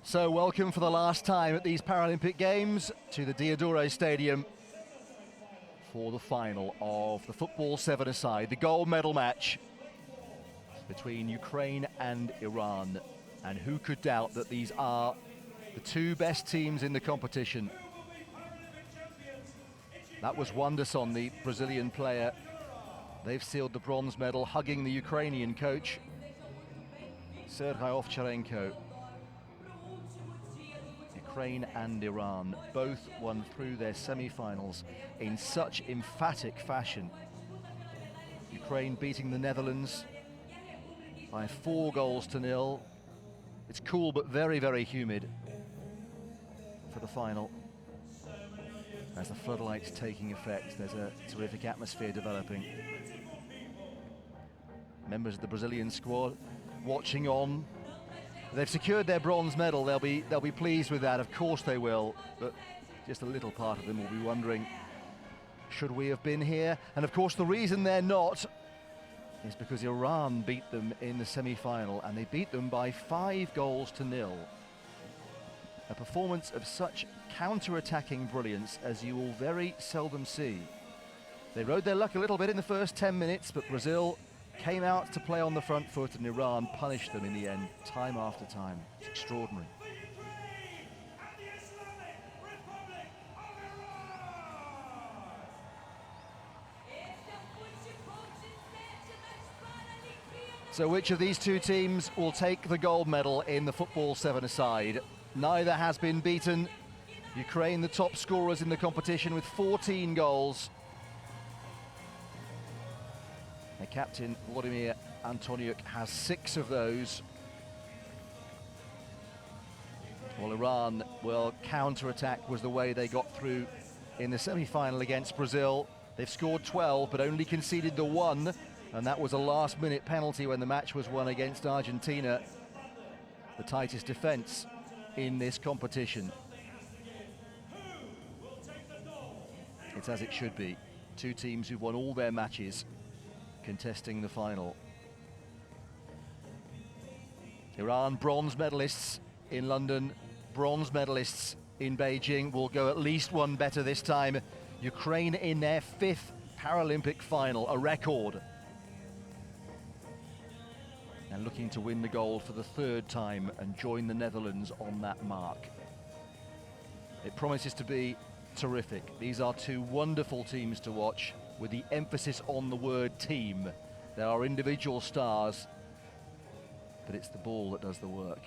So welcome for the last time at these Paralympic Games to the Diodoro Stadium for the final of the football seven-a-side, the gold medal match between Ukraine and Iran. And who could doubt that these are the two best teams in the competition. That was Wonderson, the Brazilian player. They've sealed the bronze medal, hugging the Ukrainian coach, Sergei Ovcharenko. Ukraine and Iran both won through their semi-finals in such emphatic fashion. Ukraine beating the Netherlands by 4-0. It's cool but very, very humid for the final. As the floodlights taking effect, there's a terrific atmosphere developing. Members of the Brazilian squad watching on. They've secured their bronze medal. They'll be pleased with that. Of course they will. But just a little part of them will be wondering, should we have been here? And of course the reason they're not is because Iran beat them in the semi-final, and they beat them by 5-0. A performance of such counter-attacking brilliance as you will very seldom see. They rode their luck a little bit in the first 10 minutes, but Brazil came out to play on the front foot, and Iran punished them in the end, time after time. It's extraordinary. So which of these two teams will take the gold medal in the football seven-a-side? Neither has been beaten. Ukraine, the top scorers in the competition with 14 goals. Their captain, Vladimir Antoniuk, has 6 of those. Well, Iran, well, counter-attack was the way they got through in the semi-final against Brazil. They've scored 12, but only conceded the 1, and that was a last-minute penalty when the match was won against Argentina. The tightest defence in this competition. It's as it should be. Two teams who've won all their matches contesting the final. Iran, bronze medalists in London, bronze medalists in Beijing, will go at least one better this time. Ukraine in their 5th Paralympic final, a record. And looking to win the gold for the 3rd time and join the Netherlands on that mark. It promises to be terrific. These are two wonderful teams to watch, with the emphasis on the word team. There are individual stars, but it's the ball that does the work.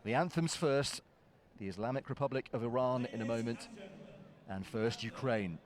The anthems first, the Islamic Republic of Iran in a moment, and first Ukraine.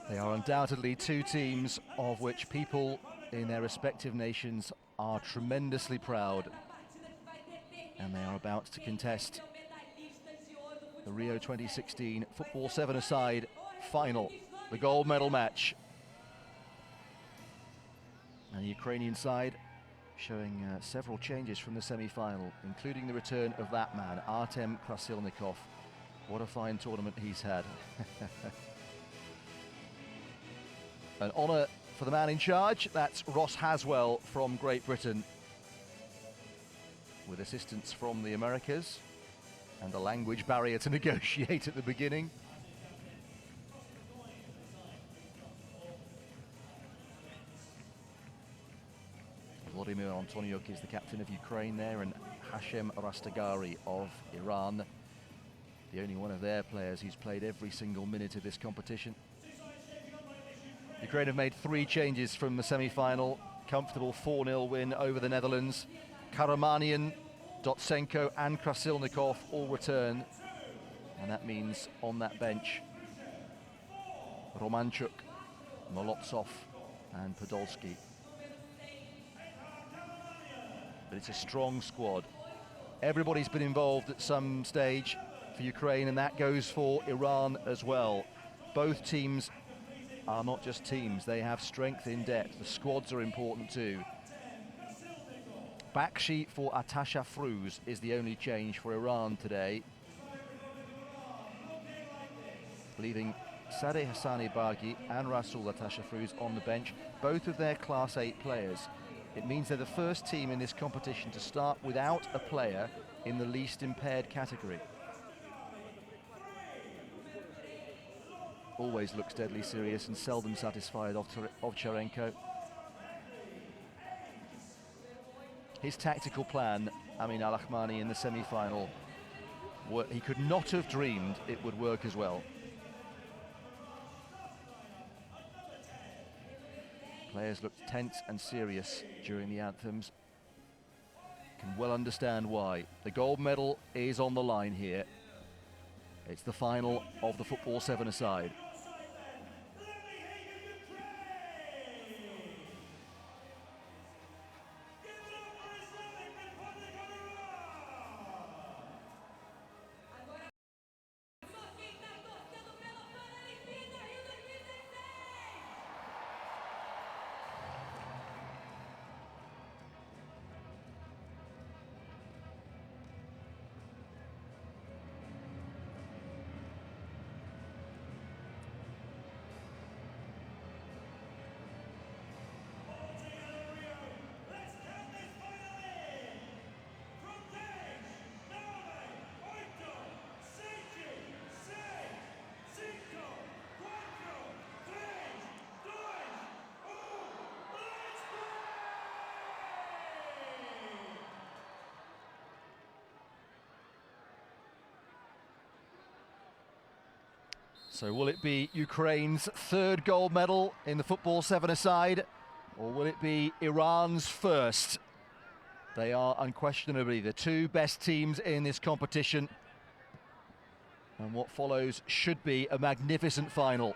They are undoubtedly two teams of which people in their respective nations are tremendously proud, and they are about to contest the Rio 2016 Football 7-a-side final, the gold medal match. And the Ukrainian side showing several changes from the semi-final, including the return of that man, Artem Krasilnikov. What a fine tournament he's had. An honour for the man in charge, that's Ross Haswell from Great Britain, with assistance from the Americas and a language barrier to negotiate at the beginning. Vladimir Antoniuk is the captain of Ukraine there, and Hashem Rastagari of Iran, the only one of their players who's played every single minute of this competition. Ukraine have made 3 changes from the semi-final. Comfortable 4-0 win over the Netherlands. Karamanyan, Dotsenko and Krasilnikov all return, and that means on that bench Romanchuk, Molotsov and Podolski. But it's a strong squad. Everybody's been involved at some stage for Ukraine, and that goes for Iran as well. Both teams are not just teams, they have strength in depth. The squads are important too. Bakshi for Atasha Fruz is the only change for Iran today, leaving Sadeh Hassani Bargi and Rasul Atasha Fruz on the bench, both of their Class 8 players. It means they're the first team in this competition to start without a player in the least impaired category. Always looks deadly serious and seldom satisfied Ovcharenko. His tactical plan, Amin Al-Ahmani, in the semi-final, he could not have dreamed it would work as well. Players looked tense and serious during the anthems. Can well understand why. The gold medal is on the line here. It's the final of the Football 7-a-side. So will it be Ukraine's 3rd gold medal in the Football 7-a-side, or will it be Iran's 1st? They are unquestionably the 2 best teams in this competition, and what follows should be a magnificent final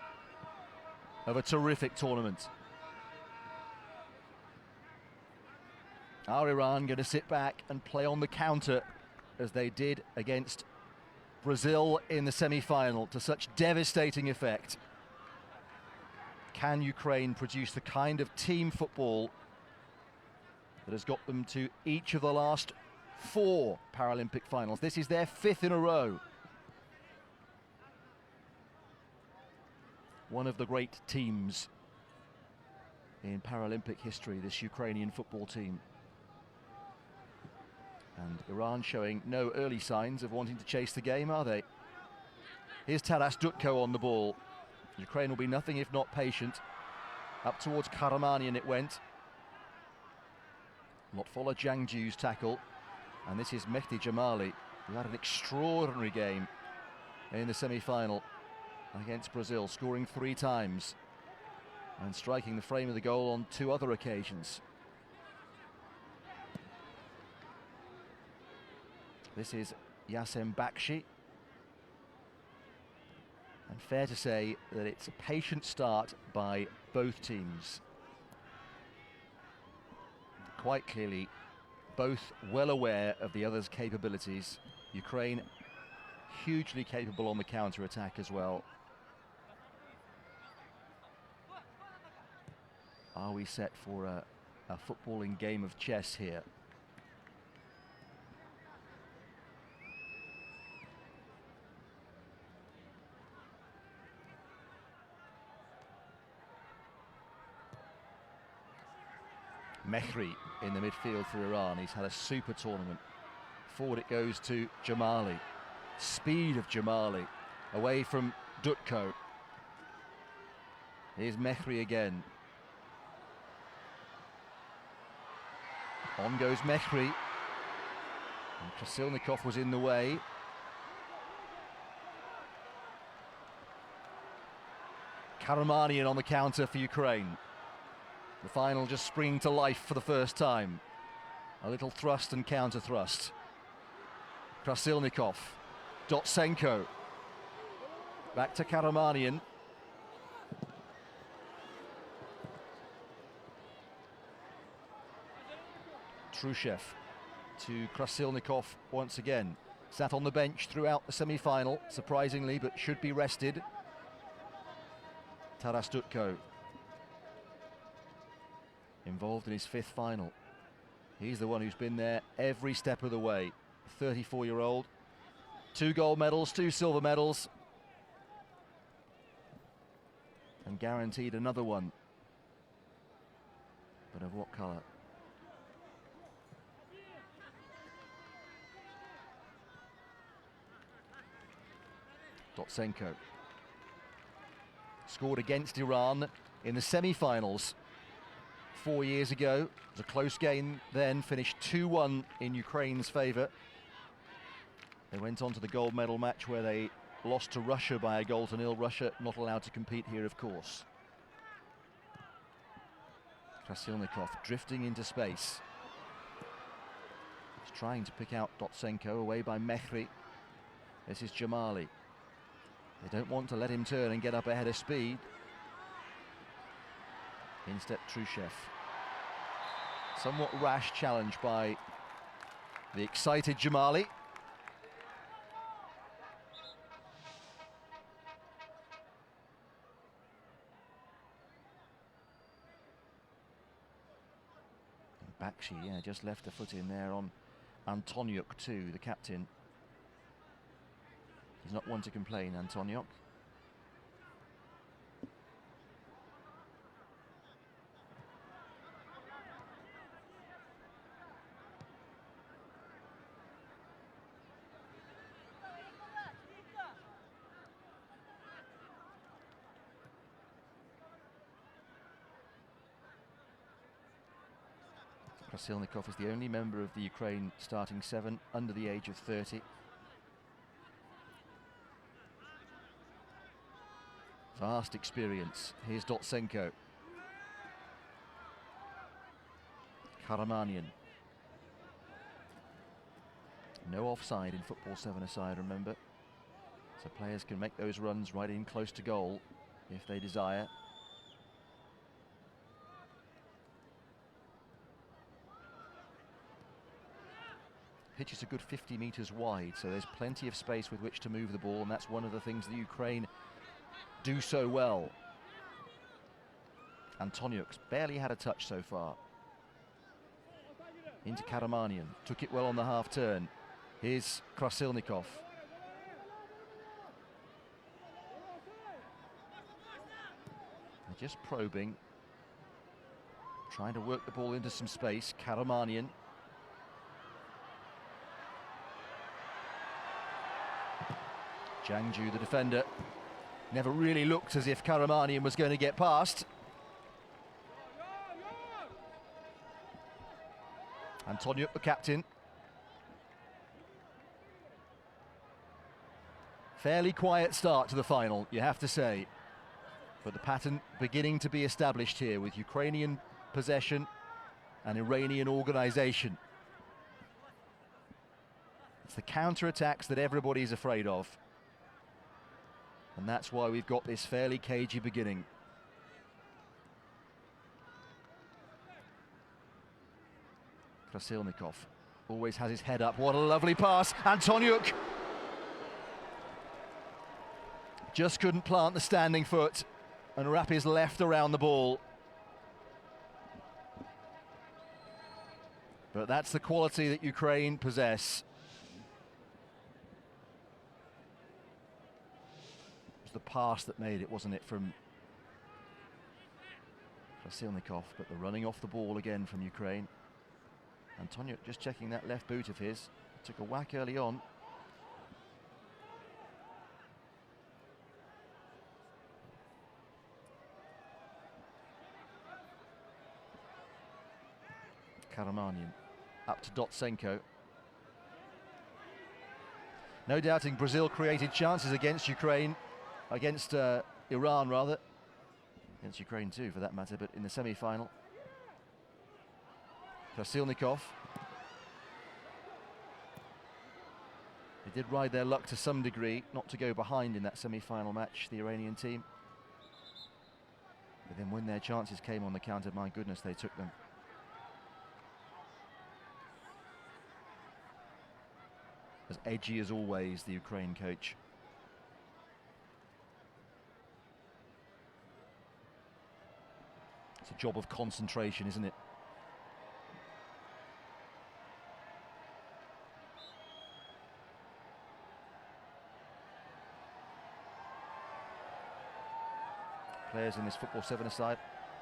of a terrific tournament. Are Iran going to sit back and play on the counter as they did against Brazil in the semi-final to such devastating effect? Can Ukraine produce the kind of team football that has got them to each of the last 4 Paralympic finals? This is their 5th in a row. One of the great teams in Paralympic history, this Ukrainian football team. And Iran showing no early signs of wanting to chase the game, are they? Here's Taras Dutko on the ball. Ukraine will be nothing if not patient. Up towards Karamanyan it went. Lotfola Jangju's tackle. And this is Mehdi Jamali, who had an extraordinary game in the semi-final against Brazil, scoring 3 times and striking the frame of the goal on 2 other occasions. This is Yassem Bakshi. And fair to say that it's a patient start by both teams. Quite clearly, both well aware of the other's capabilities. Ukraine hugely capable on the counter-attack as well. Are we set for a footballing game of chess here? Mehri in the midfield for Iran. He's had a super tournament. Forward it goes to Jamali. Speed of Jamali. Away from Dutko. Here's Mehri again. On goes Mehri. And Krasilnikov was in the way. Karamanyan on the counter for Ukraine. The final just springing to life for the first time. A little thrust and counter thrust. Krasilnikov. Dotsenko. Back to Karamanyan. Trushev to Krasilnikov once again. Sat on the bench throughout the semi-final, surprisingly, but should be rested. Taras Dutko. Involved in his 5th final. He's the one who's been there every step of the way. 34-year-old. 2 gold medals, 2 silver medals. And guaranteed another one. But of what colour? Dotsenko. Scored against Iran in the semi-finals 4 years ago. It was a close game then, finished 2-1 in Ukraine's favour. They went on to the gold medal match where they lost to Russia by a 0-0. Russia not allowed to compete here, of course. Krasilnikov drifting into space. He's trying to pick out Dotsenko, away by Mehri. This is Jamali. They don't want to let him turn and get up ahead of speed. In step Trushev. Somewhat rash challenge by the excited Jamali. Bakshi, yeah, just left a foot in there on Antoniuk too, the captain. He's not one to complain, Antoniuk. Krasilnikov is the only member of the Ukraine starting 7 under the age of 30. Vast experience. Here's Dotsenko. Karamanyan. No offside in football 7-a-side, remember. So players can make those runs right in close to goal if they desire. Pitch is a good 50 metres wide, so there's plenty of space with which to move the ball, and that's one of the things that Ukraine do so well. Antoniuk's barely had a touch so far. Into Karamanyan, took it well on the half turn. Here's Krasilnikov. They're just probing, trying to work the ball into some space. Karamanyan. Jangju, the defender, never really looked as if Karamanyan was going to get past. Antoniuk, the captain. Fairly quiet start to the final, you have to say. But the pattern beginning to be established here with Ukrainian possession and Iranian organisation. It's the counter-attacks that everybody's afraid of. And that's why we've got this fairly cagey beginning. Krasilnikov always has his head up. What a lovely pass. Antoniuk just couldn't plant the standing foot and wrap his left around the ball. But that's the quality that Ukraine possess. It was the pass that made it, wasn't it, from Krasilnikov, but the running off the ball again from Ukraine. Antoniuk just checking that left boot of his. Took a whack early on. Karamanyan up to Dotsenko. No doubting Brazil created chances against Ukraine, against Iran rather, against Ukraine too for that matter, but in the semi-final. Krasilnikov. They did ride their luck to some degree, not to go behind in that semi-final match, the Iranian team. But then when their chances came on the counter, my goodness, they took them. As edgy as always, the Ukraine coach. It's a job of concentration, isn't it? Players in this football seven-a-side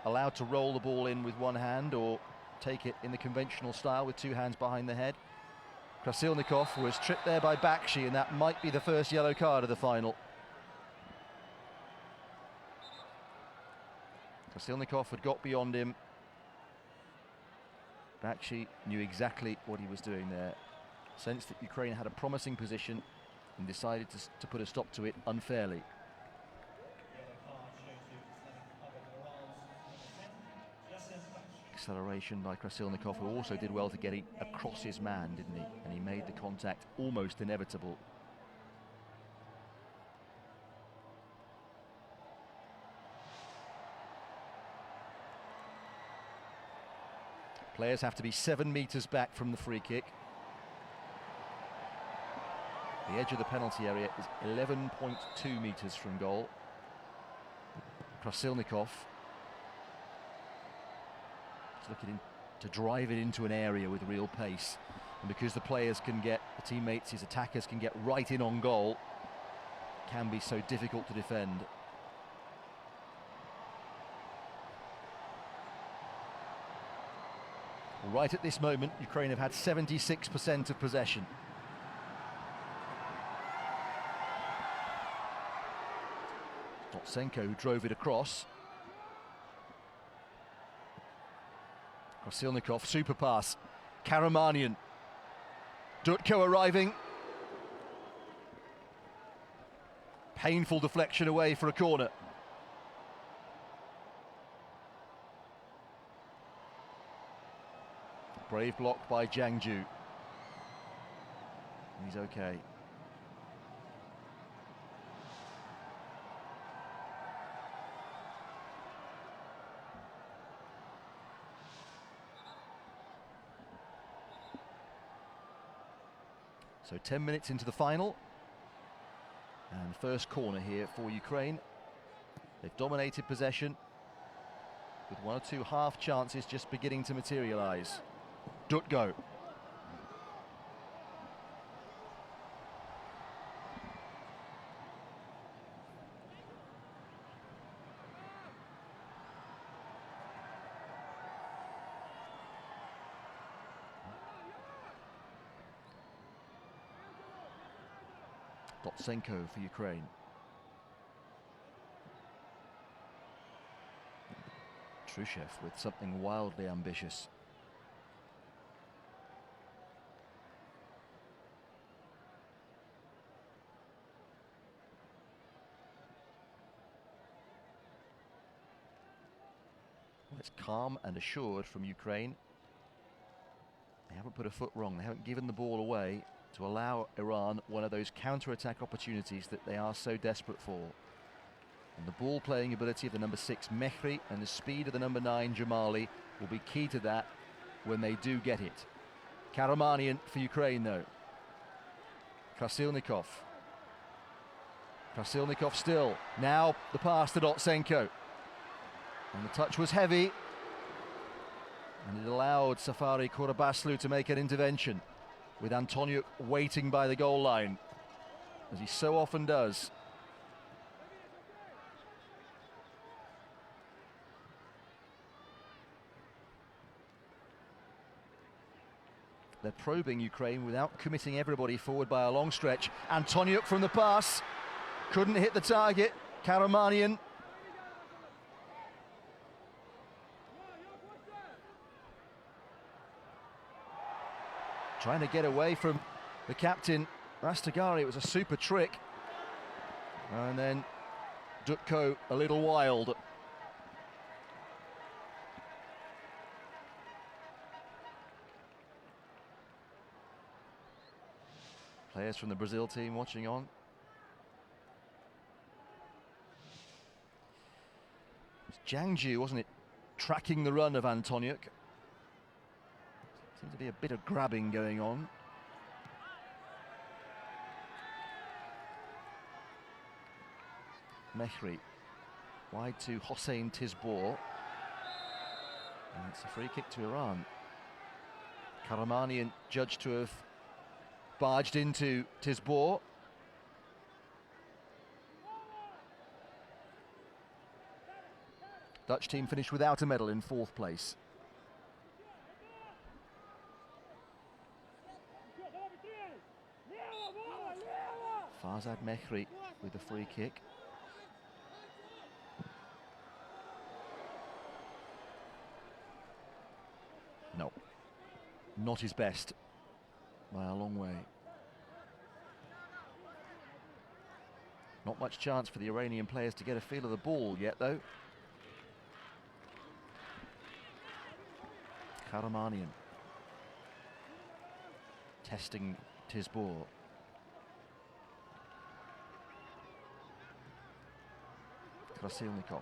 allowed to roll the ball in with one hand or take it in the conventional style with two hands behind the head. Krasilnikov was tripped there by Bakshi, and that might be the first yellow card of the final. Krasilnikov had got beyond him. Bakshi knew exactly what he was doing there. Sensed that Ukraine had a promising position and decided to put a stop to it unfairly. Acceleration by Krasilnikov, who also did well to get it across his man, didn't he? And he made the contact almost inevitable. Players have to be 7 meters back from the free kick. The edge of the penalty area is 11.2 meters from goal. Krasilnikov looking to drive it into an area with real pace, and because the players can get, the teammates, his attackers can get right in on goal, it can be so difficult to defend. Right at this moment, Ukraine have had 76% of possession. Dotsenko, who drove it across. Krasilnikov, super pass. Karamanyan. Dutko arriving. Painful deflection away for a corner. Brave block by Jiangju. He's okay. So 10 minutes into the final, and first corner here for Ukraine. They've dominated possession with one or two half chances just beginning to materialise. Dutko. Dotsenko for Ukraine. Trushev with something wildly ambitious. Well, it's calm and assured from Ukraine. They haven't put a foot wrong. They haven't given the ball away to allow Iran one of those counter-attack opportunities that they are so desperate for. And the ball-playing ability of the number 6, Mehri, and the speed of the number 9, Jamali, will be key to that when they do get it. Karamanyan for Ukraine, though. Krasilnikov. Krasilnikov still. Now the pass to Dotsenko. And the touch was heavy. And it allowed Safari Korabaslu to make an intervention, with Antoniuk waiting by the goal line, as he so often does. They're probing Ukraine without committing everybody forward by a long stretch. Antoniuk from the pass. Couldn't hit the target. Karamanyan. Trying to get away from the captain, Rastagari. It was a super trick. And then Dutko a little wild. Players from the Brazil team watching on. It was Jiangju, wasn't it, tracking the run of Antoniuk. Seems to be a bit of grabbing going on. Mehri wide to Hossein Tizbor. And it's a free kick to Iran. Karamanyan judged to have barged into Tizbor. Dutch team finished without a medal in 4th place. Farzad Mehri with the free kick. No, not his best by a long way. Not much chance for the Iranian players to get a feel of the ball yet, though. Karamanyan testing Tizbor. Krasilnikov.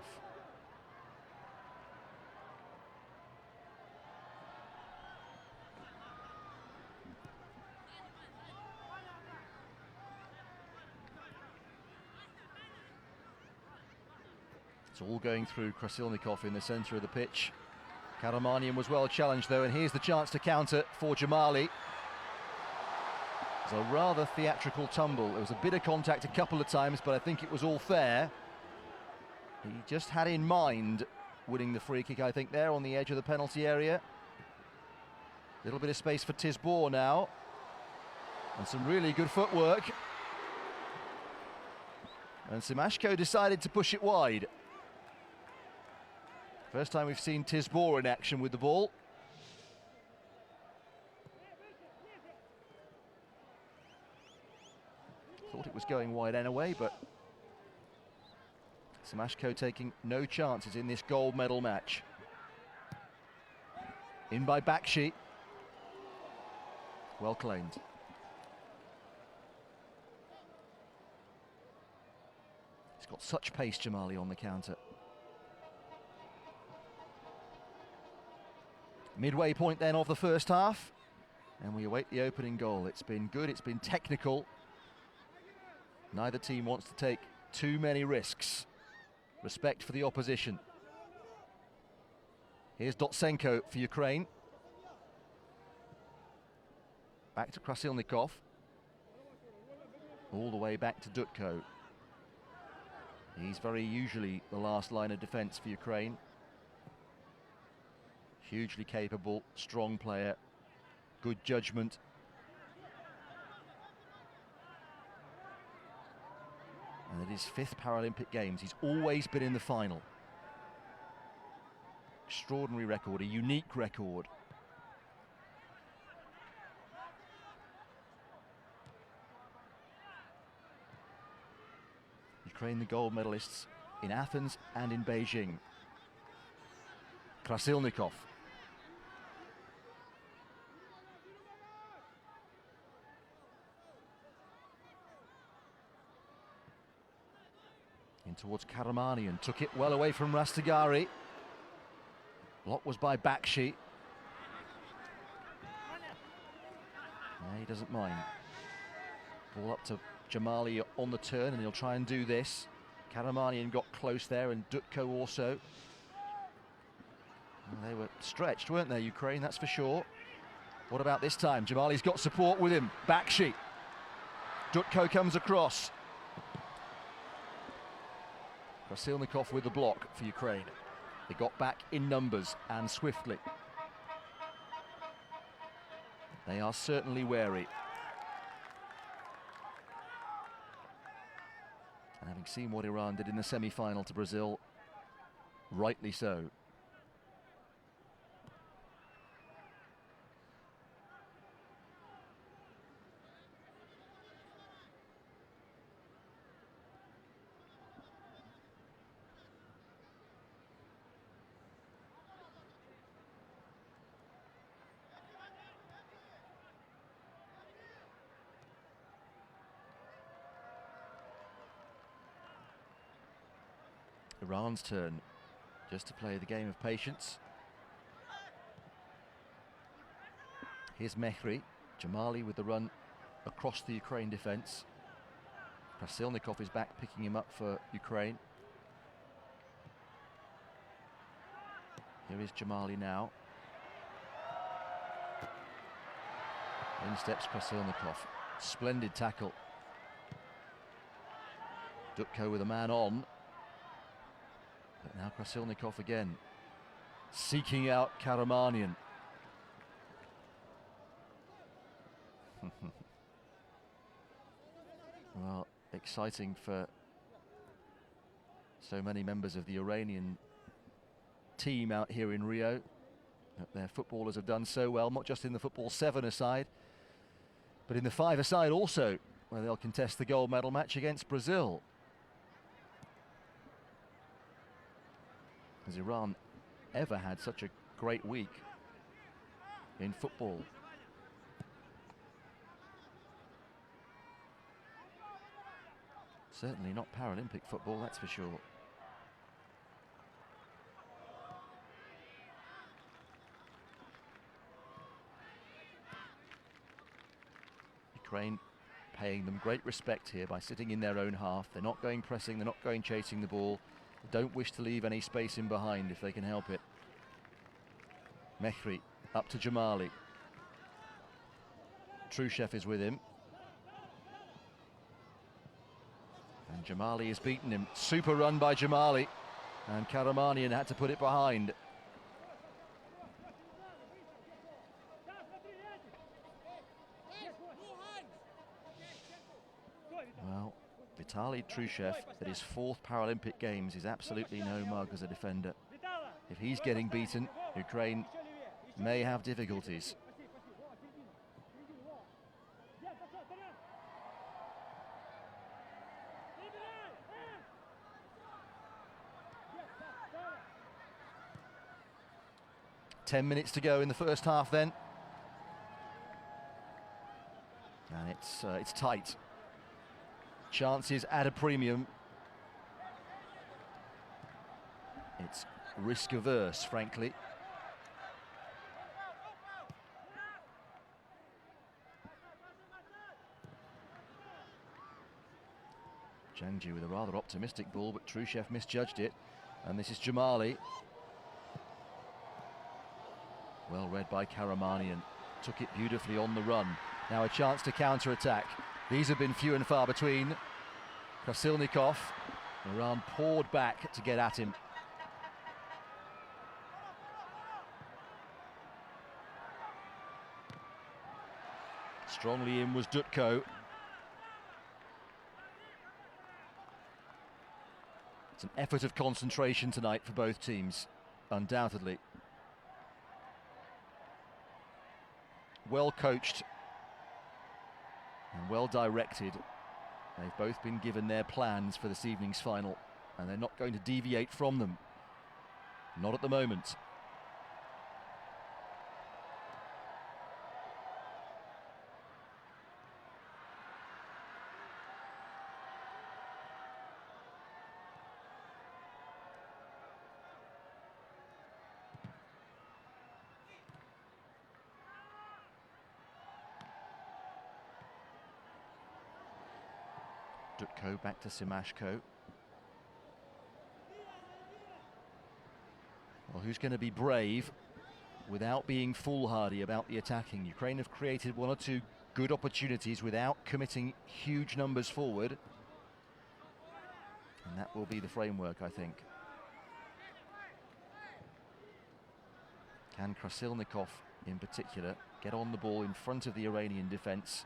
It's all going through Krasilnikov in the centre of the pitch. Karamanyan was well challenged, though, and here's the chance to counter for Jamali. It was a rather theatrical tumble. There was a bit of contact a couple of times, but I think it was all fair. He just had in mind winning the free kick, I think, there on the edge of the penalty area. A little bit of space for Tizbor now. And some really good footwork. And Simashko decided to push it wide. First time we've seen Tizbor in action with the ball. Thought it was going wide anyway, but Simashko taking no chances in this gold medal match. In by Bakshi. Well claimed. He's got such pace, Jamali, on the counter. Midway point then of the first half, and we await the opening goal. It's been good, it's been technical. Neither team wants to take too many risks. Respect for the opposition. Here's Dotsenko for Ukraine. Back to Krasilnikov. All the way back to Dutko. He's very usually the last line of defence for Ukraine. Hugely capable, strong player, good judgment. And it is 5th Paralympic Games. He's always been in the final. Extraordinary record, a unique record. Ukraine, the gold medalists in Athens and in Beijing. Krasilnikov. In towards Karamanian, took it well away from Rastegari. Block was by Bakshi. Yeah, he doesn't mind. Ball up to Jamali on the turn, and he'll try and do this. Karamanian got close there, and Dutko also. Well, they were stretched, weren't they, Ukraine, that's for sure. What about this time? Jamali's got support with him. Bakshi. Dutko comes across. Krasilnikov with the block for Ukraine. They got back in numbers and swiftly. They are certainly wary. And having seen what Iran did in the semi-final to Brazil, rightly so. Iran's turn, just to play the game of patience. Here's Mehri. Jamali with the run across the Ukraine defence. Krasilnikov is back picking him up for Ukraine. Here is Jamali now. In steps Krasilnikov. Splendid tackle. Dutko with a man on. But now Krasilnikov again, seeking out Karamanian. Well, exciting for so many members of the Iranian team out here in Rio. That their footballers have done so well, not just in the football 7-a-side, but in the 5-a-side also, where they'll contest the gold medal match against Brazil. Has Iran ever had such a great week in football? Certainly not Paralympic football, that's for sure. Ukraine paying them great respect here by sitting in their own half. They're not going pressing, they're not going chasing the ball. Don't wish to leave any space in behind if they can help it. Mehri up to Jamali. Trushev is with him. And Jamali has beaten him. Super run by Jamali. And Karamanian had to put it behind. Well, Vitaly Trushev, at his 4th Paralympic Games, is absolutely no mug as a defender. If he's getting beaten, Ukraine may have difficulties. Ten minutes to go in the first half then. And it's tight. Chances at a premium. It's risk averse, frankly. Jangji with a rather optimistic ball, but Trushev misjudged it. And this is Jamali. Well read by Karamanian. Took it beautifully on the run. Now a chance to counter-attack. These have been few and far between. Krasilnikov, Iran poured back to get at him. Strongly in was Dutko. It's an effort of concentration tonight for both teams, undoubtedly. Well coached and well directed. They've both been given their plans for this evening's final, and they're not going to deviate from them. Not at the moment. Dutko back to Simashko. Well, who's going to be brave without being foolhardy about the attacking? Ukraine have created one or two good opportunities without committing huge numbers forward. And that will be the framework, I think. Can Krasilnikov, in particular, get on the ball in front of the Iranian defence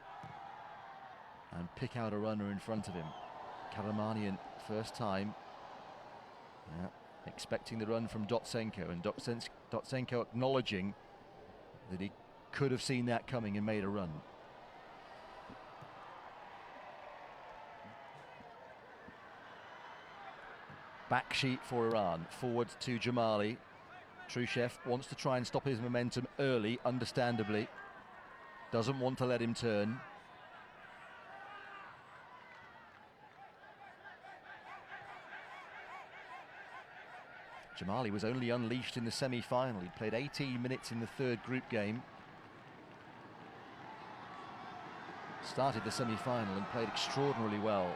and pick out a runner in front of him? Karamanyan, first time. Yeah. Expecting the run from Dotsenko, and Dotsenko acknowledging that he could have seen that coming and made a run. Back sheet for Iran, forward to Jamali. Trushev wants to try and stop his momentum early, understandably. Doesn't want to let him turn. Jamali was only unleashed in the semi-final. He played 18 minutes in the third group game. Started the semi-final and played extraordinarily well.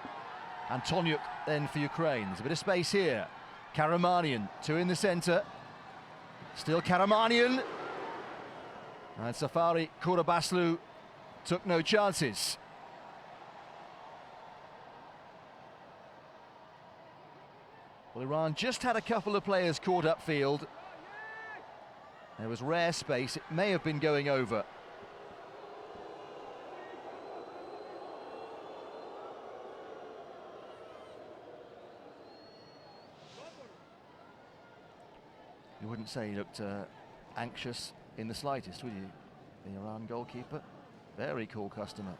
Antoniuk then for Ukraine. There's a bit of space here. Karamanyan, two in the centre. Still Karamanyan. And Safari Kurabaslu took no chances. Well, Iran just had a couple of players caught upfield. There was rare space. It may have been going over. You wouldn't say he looked anxious in the slightest, would you? The Iran goalkeeper. Very cool customer.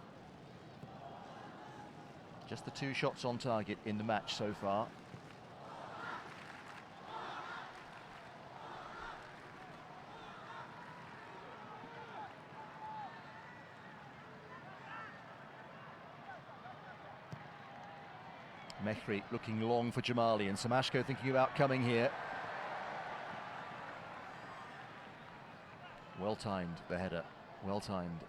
Just the 2 shots on target in the match so far. Mehri looking long for Jamali, and Simashko thinking about coming here. Well timed, the header. Well timed.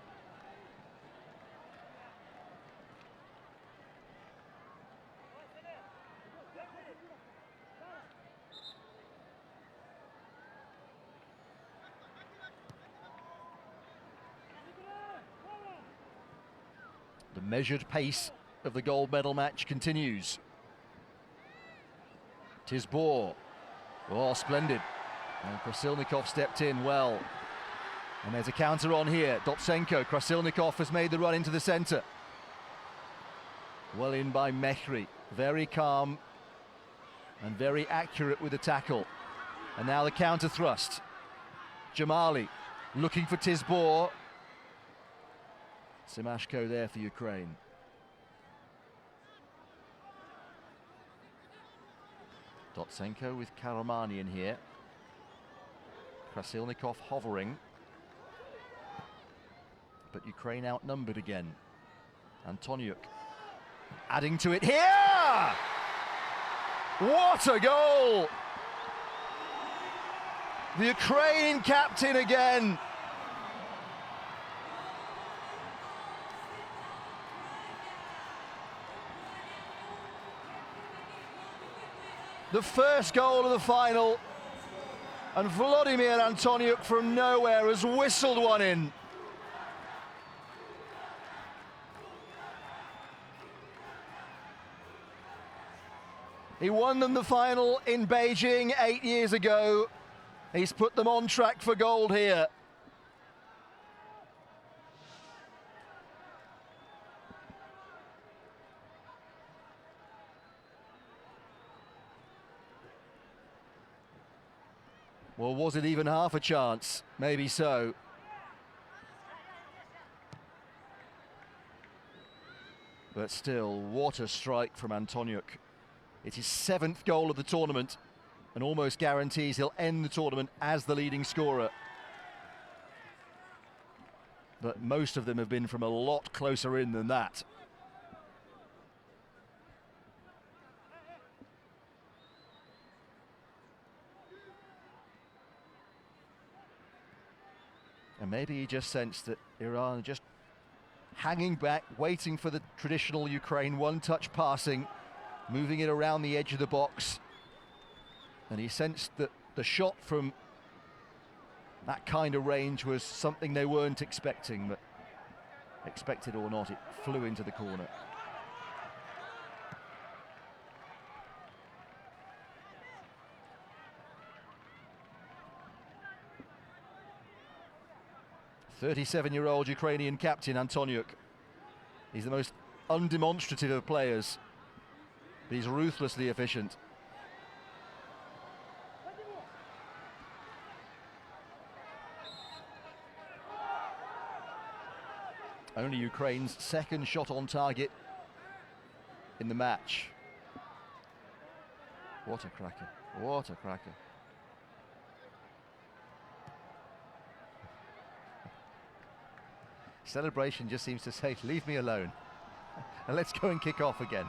The measured pace of the gold medal match continues. Tisbour. Oh, splendid. And Krasilnikov stepped in well. And there's a counter on here. Dotsenko. Krasilnikov has made the run into the centre. Well in by Mehri. Very calm and very accurate with the tackle. And now the counter thrust. Jamali looking for Tisbour. Simashko there for Ukraine. Dotsenko with Karamanyan here. Krasilnikov hovering. But Ukraine outnumbered again. Antoniuk adding to it here! What a goal! The Ukraine captain again. The first goal of the final, and Vladimir Antoniuk from nowhere has whistled one in. He won them the final in Beijing 8 years ago. He's put them on track for gold here. Well, was it even half a chance? Maybe so. But still, what a strike from Antoniuk. It's his 7th goal of the tournament and almost guarantees he'll end the tournament as the leading scorer. But most of them have been from a lot closer in than that. And maybe he just sensed that Iran just hanging back, waiting for the traditional Ukraine one-touch passing, moving it around the edge of the box. And he sensed that the shot from that kind of range was something they weren't expecting, but expected or not, it flew into the corner. "37-year-old Ukrainian captain Antoniuk. He's the most undemonstrative of players, but he's ruthlessly efficient. Only Ukraine's second shot on target in the match. What a cracker, what a cracker. Celebration just seems to say, leave me alone, and let's go and kick off again.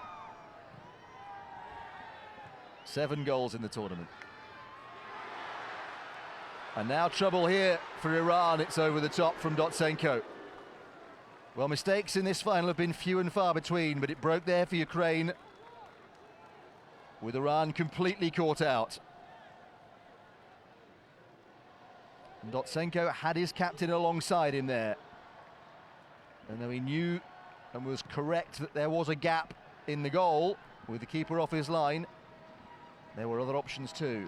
7 goals in the tournament. And now trouble here for Iran. It's over the top from Dotsenko. Well, mistakes in this final have been few and far between, but it broke there for Ukraine, with Iran completely caught out. And Dotsenko had his captain alongside him there. And though he knew and was correct that there was a gap in the goal, with the keeper off his line, there were other options too.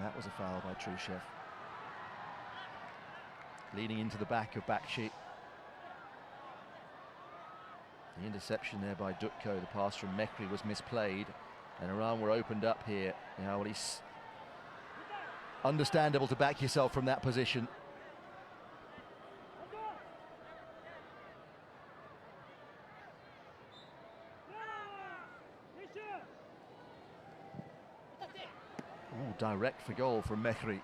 That was a foul by Trushev. Leaning into the back of Bakshi. The interception there by Dutko, the pass from Mekri was misplayed, and Iran were opened up here. You know, well, it's understandable to back yourself from that position. Ooh, direct for goal from Mekri.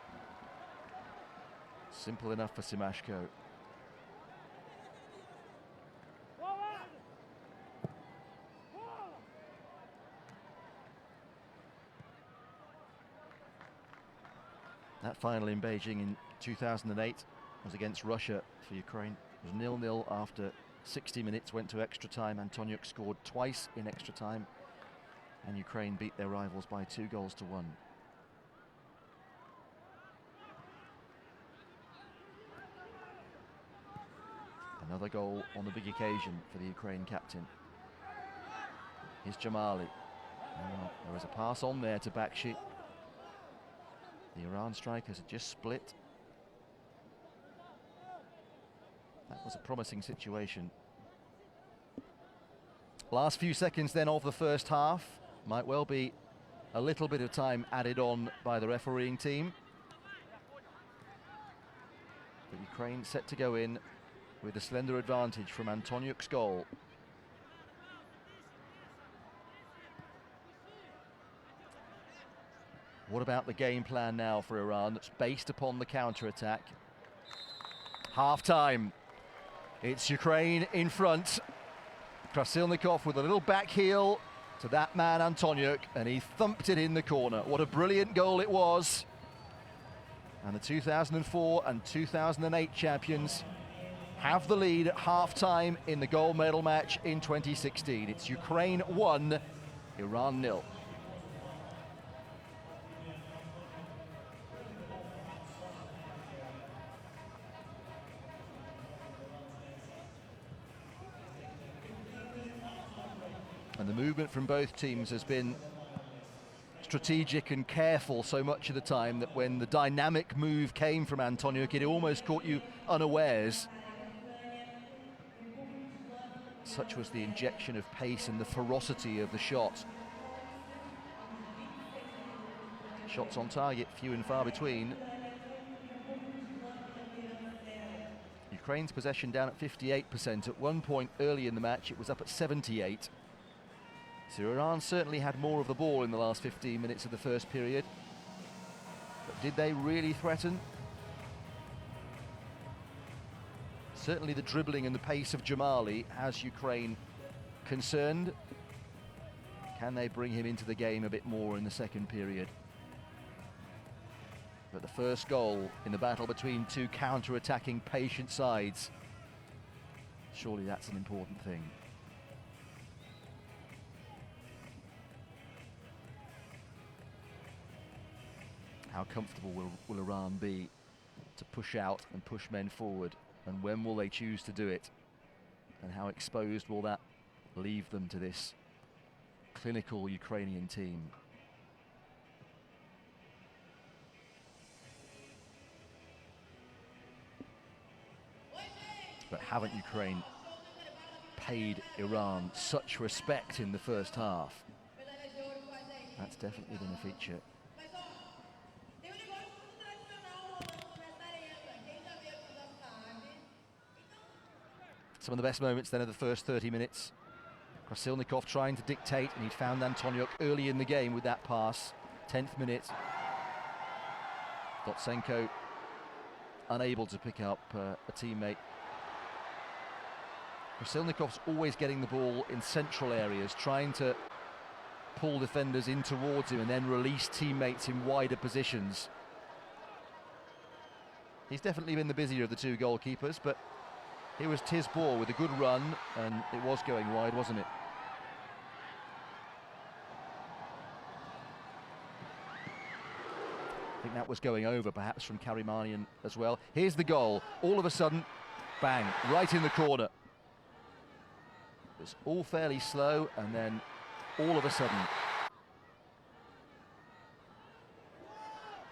Simple enough for Simashko. That final in Beijing in 2008 was against Russia for Ukraine. It was 0-0 after 60 minutes, went to extra time. Antoniuk scored twice in extra time, and Ukraine beat their rivals by 2-1. Another goal on the big occasion for the Ukraine captain. Here's Jamali. There was a pass on there to Bakshi. The Iran strikers had just split. That was a promising situation. Last few seconds then of the first half. Might well be a little bit of time added on by the refereeing team. But Ukraine set to go in with a slender advantage from Antoniuk's goal. What about the game plan now for Iran that's based upon the counter-attack? Half-time. It's Ukraine in front. Krasilnikov with a little back heel to that man Antoniuk, and he thumped it in the corner. What a brilliant goal it was. And the 2004 and 2008 champions have the lead at half-time in the gold medal match in 2016. It's Ukraine 1, Iran 0. And the movement from both teams has been strategic and careful so much of the time that when the dynamic move came from Antoniuk, it almost caught you unawares. Such was the injection of pace and the ferocity of the shot. Shots on target, few and far between. Ukraine's possession down at 58%. At one point early in the match, it was up at 78%. So Iran certainly had more of the ball in the last 15 minutes of the first period. But did they really threaten? Certainly the dribbling and the pace of Jamali has Ukraine concerned. Can they bring him into the game a bit more in the second period? But the first goal in the battle between two counter-attacking patient sides, surely that's an important thing. How comfortable will Iran be to push out and push men forward, and when will they choose to do it, and how exposed will that leave them to this clinical Ukrainian team? But haven't Ukraine paid Iran such respect in the first half? That's definitely been a feature. Some of the best moments then of the first 30 minutes. Krasilnikov trying to dictate, and he'd found Antoniuk early in the game with that pass. 10th minute. Dotsenko unable to pick up a teammate. Krasilnikov's always getting the ball in central areas, trying to pull defenders in towards him and then release teammates in wider positions. He's definitely been the busier of the two goalkeepers, but here was Tisbour with a good run, and it was going wide, wasn't it? I think that was going over, perhaps, from Karimanian as well. Here's the goal. All of a sudden, bang, right in the corner. It was all fairly slow, and then all of a sudden,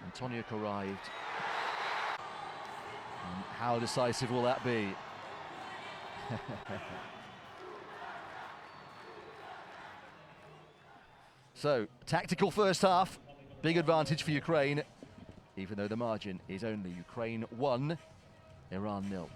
Antoniuk arrived. And how decisive will that be? So, tactical first half, big advantage for Ukraine, even though the margin is only Ukraine 1, Iran 0.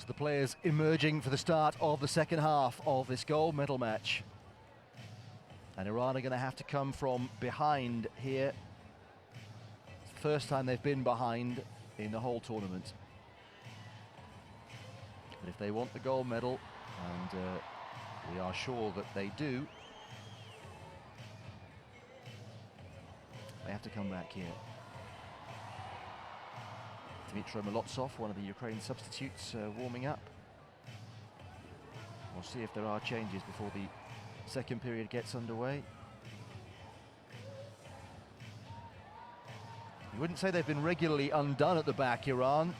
the players emerging for the start of the second half of this gold medal match. And Iran are going to have to come from behind here. It's the first time they've been behind in the whole tournament. But if they want the gold medal, and we are sure that they do, they have to come back here. Dmitry Molotsov, one of the Ukraine substitutes, warming up. We'll see if there are changes before the second period gets underway. You wouldn't say they've been regularly undone at the back, Iran.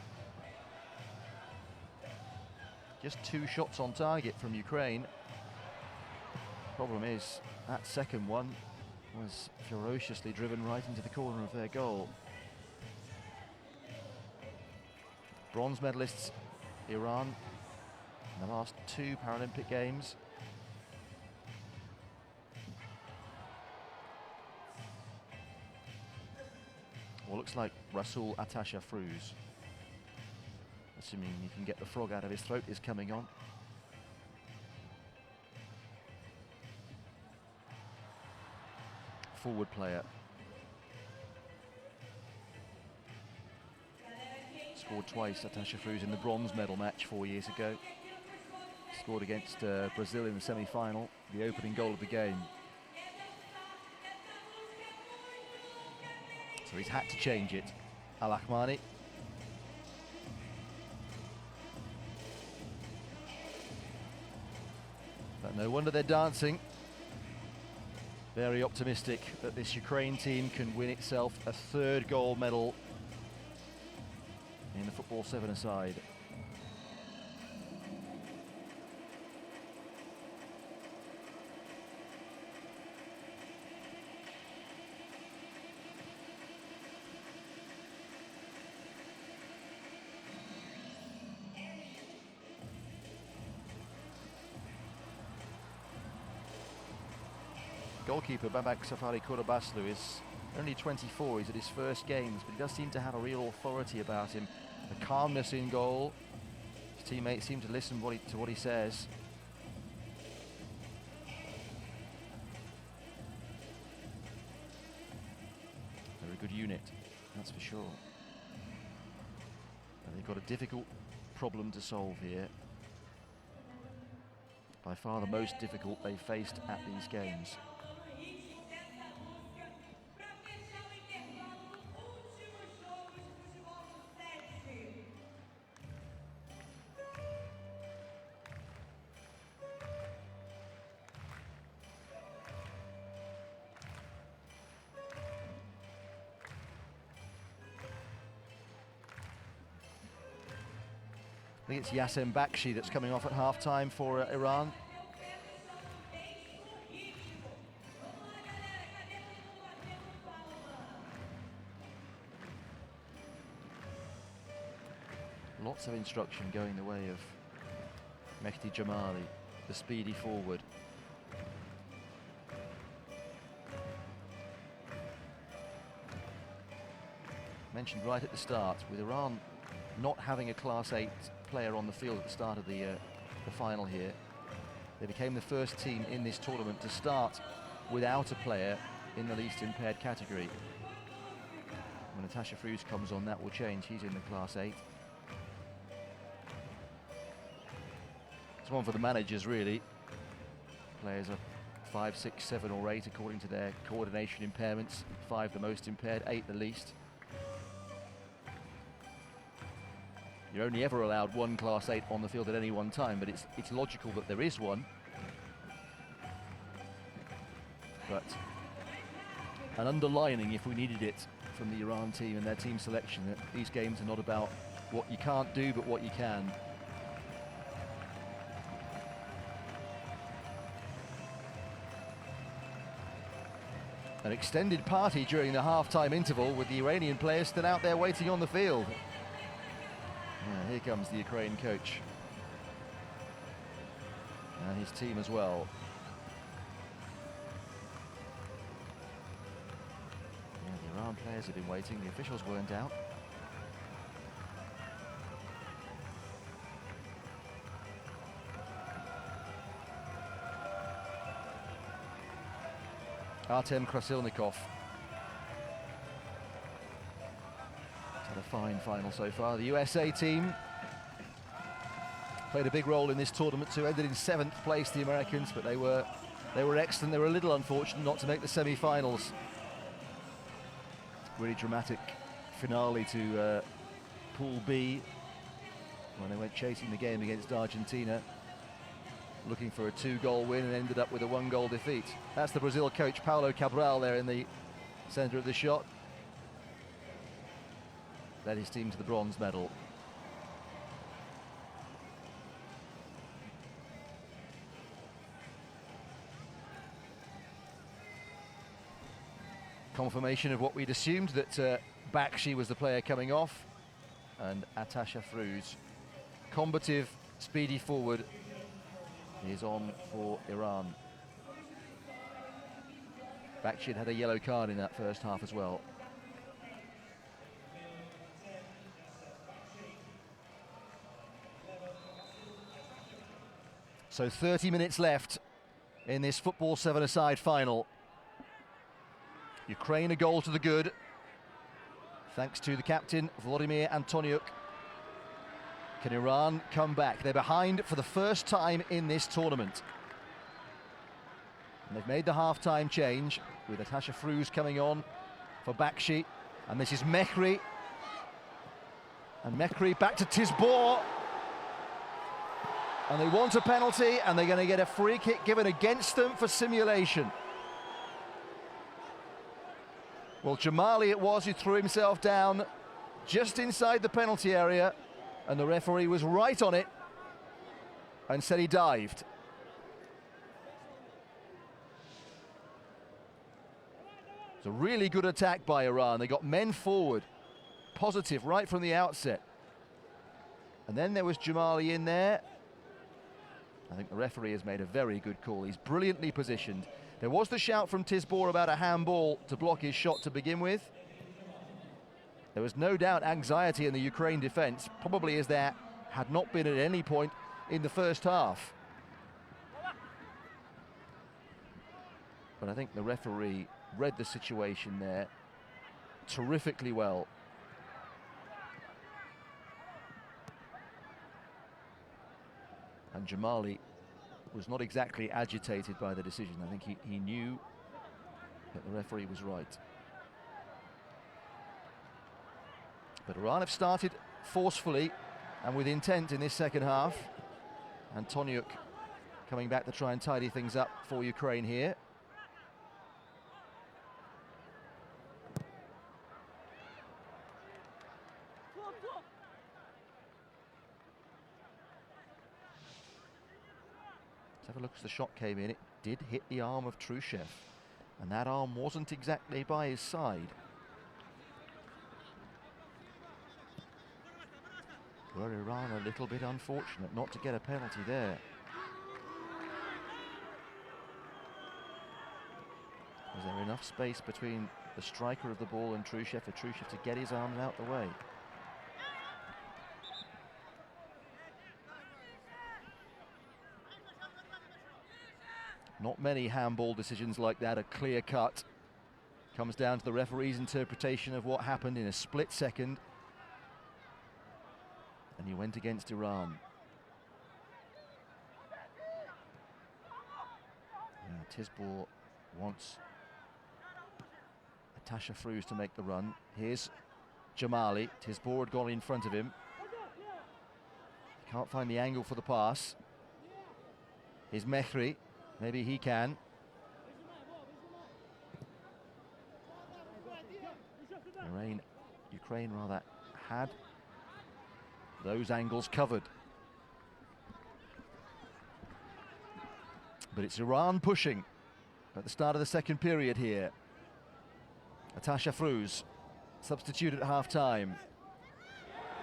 Just 2 shots on target from Ukraine. Problem is, that second one was ferociously driven right into the corner of their goal. Bronze medalists, Iran, in the last 2 Paralympic Games. Well, looks like Rasul Atasha Fruz, assuming he can get the frog out of his throat, is coming on. Forward player. Scored twice, Atasha Fruz, in the bronze medal match 4 years ago. Scored against Brazil in the semi-final, the opening goal of the game. So he's had to change it, Al-Ahmani. But no wonder they're dancing. Very optimistic that this Ukraine team can win itself a 3rd gold medal in the football 7-a-side. Goalkeeper Babak Safari Kurabaslu is only 24, he's at his first games, but he does seem to have a real authority about him. A calmness in goal. His teammates seem to listen to what he says. They're a good unit, that's for sure. And they've got a difficult problem to solve here. By far the most difficult they've faced at these games. I think it's Yassem Bakshi that's coming off at half-time for Iran. Lots of instruction going the way of Mehdi Jamali, the speedy forward. Mentioned right at the start, with Iran not having a Class 8 player on the field at the start of the final here, they became the first team in this tournament to start without a player in the least impaired category. When Atasha Fruz comes on, that will change. He's in the Class 8. It's one for the managers, really. Players are 5, 6, 7 or 8 according to their coordination impairments. 5 the most impaired, 8 the least. You're only ever allowed 1 Class 8 on the field at any one time, but it's logical that there is one. But an underlining, if we needed it, from the Iran team and their team selection, that these games are not about what you can't do, but what you can. An extended party during the half-time interval with the Iranian players still out there waiting on the field. Yeah, here comes the Ukraine coach. And his team as well. Yeah, the Iran players have been waiting, the officials weren't out. Artem Krasilnikov. He's had a fine final so far. The USA team played a big role in this tournament too. Ended in 7th place, the Americans, but they were excellent. They were a little unfortunate not to make the semi-finals. Really dramatic finale to Pool B when they went chasing the game against Argentina, looking for a 2-goal win, and ended up with a 1-goal defeat. That's the Brazil coach, Paulo Cabral, there in the centre of the shot. Led his team to the bronze medal. Confirmation of what we'd assumed, that Bakshi was the player coming off, and Atasha Fruz, combative, speedy forward, is on for Iran. Bakshi had a yellow card in that first half as well. So 30 minutes left in this football 7-a-side final. Ukraine a goal to the good, thanks to the captain, Vladimir Antoniuk. Can Iran come back? They're behind for the first time in this tournament. And they've made the half-time change with Atasha Fruz coming on for Bakshi. And this is Mehri. And Mehri back to Tisbour. And they want a penalty, and they're going to get a free kick given against them for simulation. Well, Jamali it was who threw himself down just inside the penalty area, and the referee was right on it and said he dived. It's a really good attack by Iran. They got men forward, positive right from the outset. And then there was Jamali in there. I think the referee has made a very good call. He's brilliantly positioned. There was the shout from Tisbour about a handball to block his shot to begin with. There was no doubt anxiety in the Ukraine defence, probably as there had not been at any point in the first half. But I think the referee read the situation there terrifically well. And Jamali was not exactly agitated by the decision. I think he knew that the referee was right. But Iran have started forcefully and with intent in this second half. Antoniuk coming back to try and tidy things up for Ukraine here. Let's have a look as the shot came in. It did hit the arm of Trushev, and that arm wasn't exactly by his side. Were Iran a little bit unfortunate not to get a penalty there. Was there enough space between the striker of the ball and Trushev for Trushev to get his arms out the way? Not many handball decisions like that are clear cut. Comes down to the referee's interpretation of what happened in a split second. And he went against Iran. Yeah, Tisbour wants Atasha Fruz to make the run. Here's Jamali. Tisbour had gone in front of him. Can't find the angle for the pass. Here's Mehri. Maybe he can. Ukraine rather had those angles covered. But it's Iran pushing at the start of the second period here. Atasha Fruz, substitute at half-time.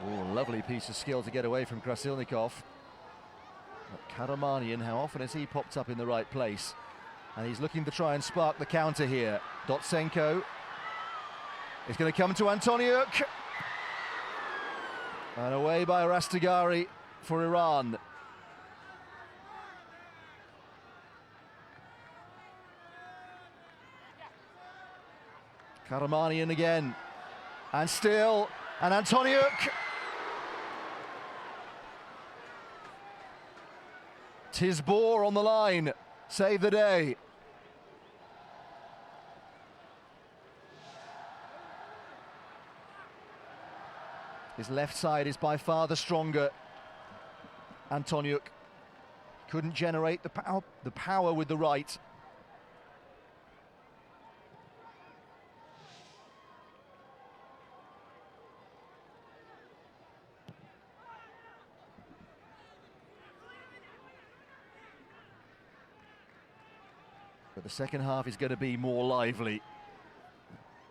Oh, lovely piece of skill to get away from Krasilnikov. Karamanian, how often has he popped up in the right place? And he's looking to try and spark the counter here. Dotsenko is going to come to Antoniuk. And away by Rastegari for Iran. Karamanyan again. And still, and Antoniuk. Tisbour on the line, save the day. His left side is by far the stronger. Antoniuk couldn't generate the power with the right. But the second half is going to be more lively.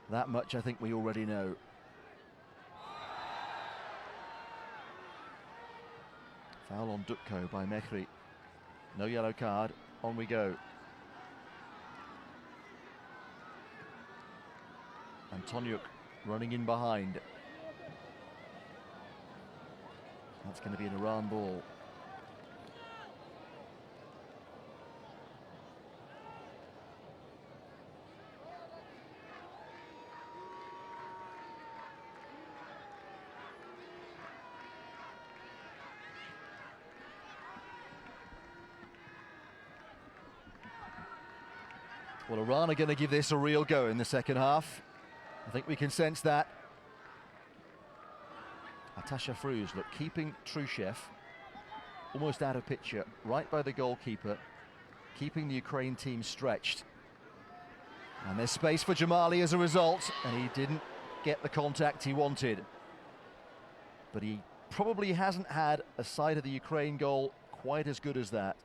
That much I think we already know. Foul on Dutko by Mehri. No yellow card. On we go. Antoniuk running in behind. That's going to be an Iran ball. Well, Iran are going to give this a real go in the second half. I think we can sense that. Atasha Fruz, look, keeping Trushev almost out of picture, right by the goalkeeper, keeping the Ukraine team stretched. And there's space for Jamali as a result, and he didn't get the contact he wanted. But he probably hasn't had a side of the Ukraine goal quite as good as that.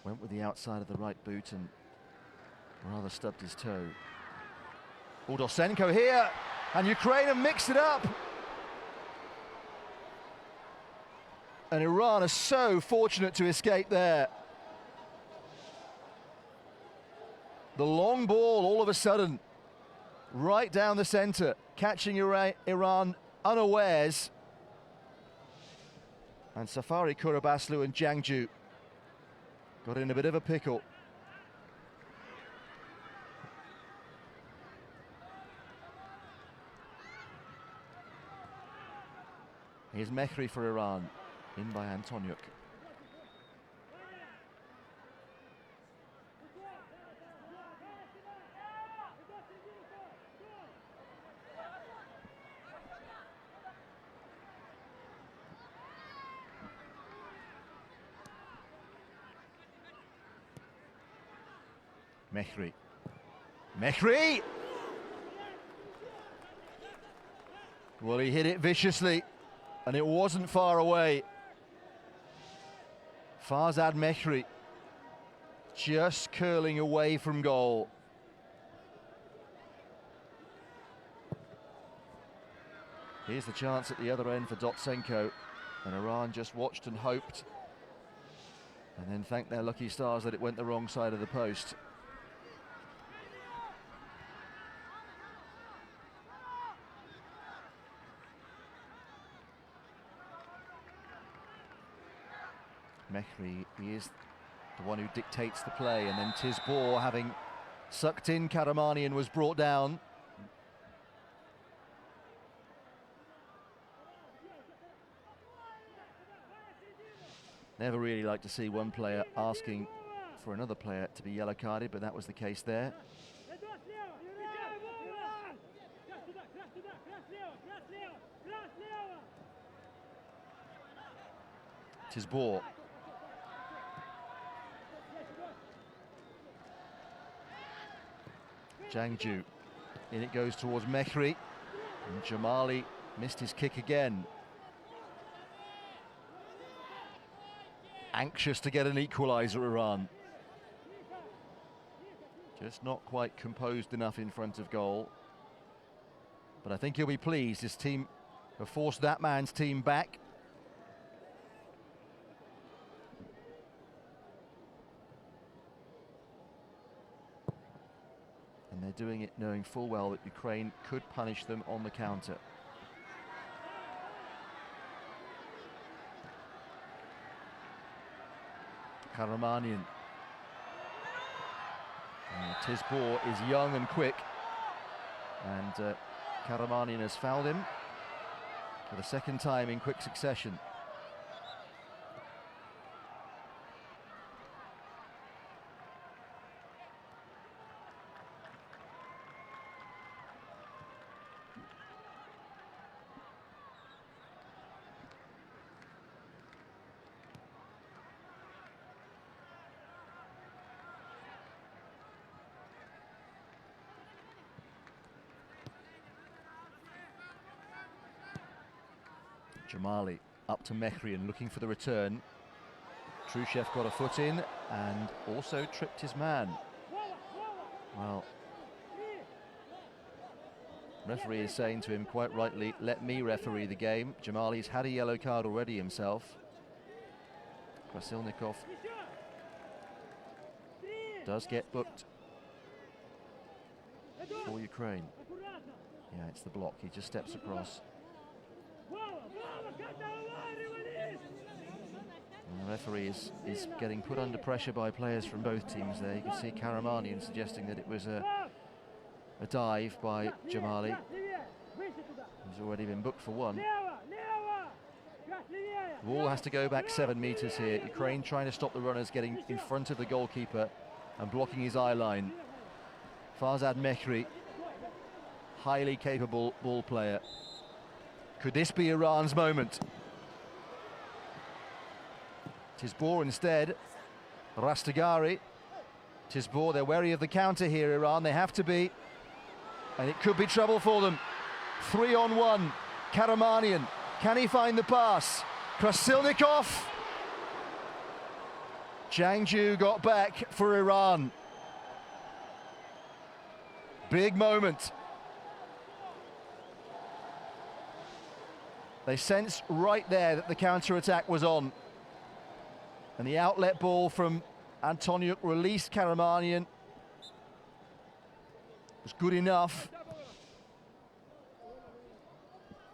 Went with the outside of the right boot and rather stubbed his toe. Urdosenko here, and Ukraine have mixed it up. And Iran are so fortunate to escape there. The long ball all of a sudden, right down the center, catching Iran unawares. And Safari Kurabaslu and Jangju got in a bit of a pickle. Here's Mehri for Iran, in by Antoniuk. Mehri. Mehri! Well, he hit it viciously, and it wasn't far away. Farzad Mehri just curling away from goal. Here's the chance at the other end for Dotsenko, and Iran just watched and hoped, and then thanked their lucky stars that it went the wrong side of the post. Mehri, he is the one who dictates the play, and then Tisbour, having sucked in Karamanyan, was brought down. Never really like to see one player asking for another player to be yellow carded, but that was the case there. Tisbour. Jangju, in it goes towards Mehri, and Jamali missed his kick again. Anxious to get an equaliser, Iran. Just not quite composed enough in front of goal. But I think he'll be pleased. His team have forced that man's team back. And they're doing it knowing full well that Ukraine could punish them on the counter. Karamanyan. Tisbour is young and quick, and Karamanyan has fouled him for the second time in quick succession. Jamali up to Mehrian, looking for the return. Trushev got a foot in and also tripped his man. Well, referee is saying to him quite rightly, let me referee the game. Jamali's had a yellow card already himself. Krasilnikov does get booked for Ukraine. Yeah, it's the block, he just steps across. And the referee is getting put under pressure by players from both teams there. You can see Karamanyan suggesting that it was a dive by Jamali. He's already been booked for one. The ball has to go back 7 meters here. Ukraine trying to stop the runners getting in front of the goalkeeper and blocking his eye line. Farzad Mehri, highly capable ball player. Could this be Iran's moment? Tisbour instead. Rastagari. Tisbour, they're wary of the counter here, Iran. They have to be. And it could be trouble for them. 3-on-1. Karamanyan. Can he find the pass? Krasilnikov. Jangju got back for Iran. Big moment. They sensed right there that the counter-attack was on. And the outlet ball from Antoniuk released Karamanyan. Was good enough.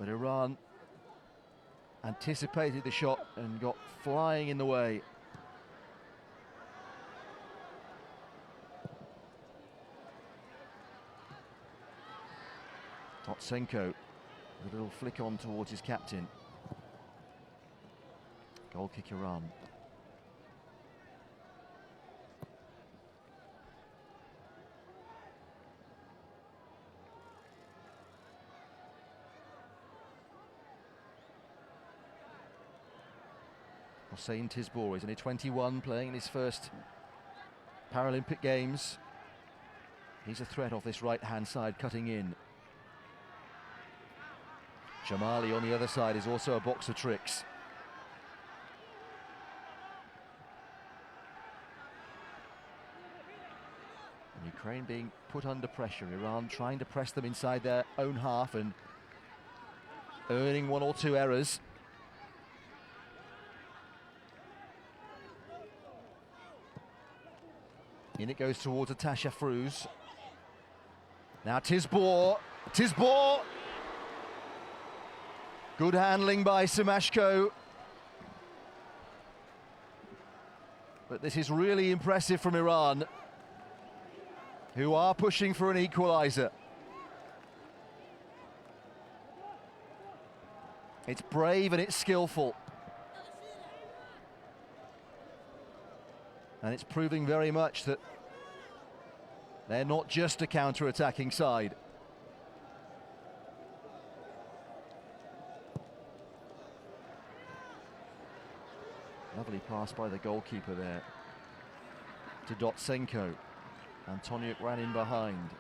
But Iran anticipated the shot and got flying in the way. Totsenko, a little flick on towards his captain. Goal kick Iran. Hossein Tisbour is only 21, playing in his first Paralympic Games. He's a threat off this right-hand side, cutting in. Jamali on the other side is also a box of tricks. And Ukraine being put under pressure. Iran trying to press them inside their own half and earning 1 or 2 errors. In it goes towards Atasha Fruz. Now Tisbour. Tisbour! Good handling by Semashko. But this is really impressive from Iran, who are pushing for an equaliser. It's brave and it's skillful. And it's proving very much that they're not just a counter-attacking side. Lovely pass by the goalkeeper there to Dotsenko. Antoniuk ran in behind,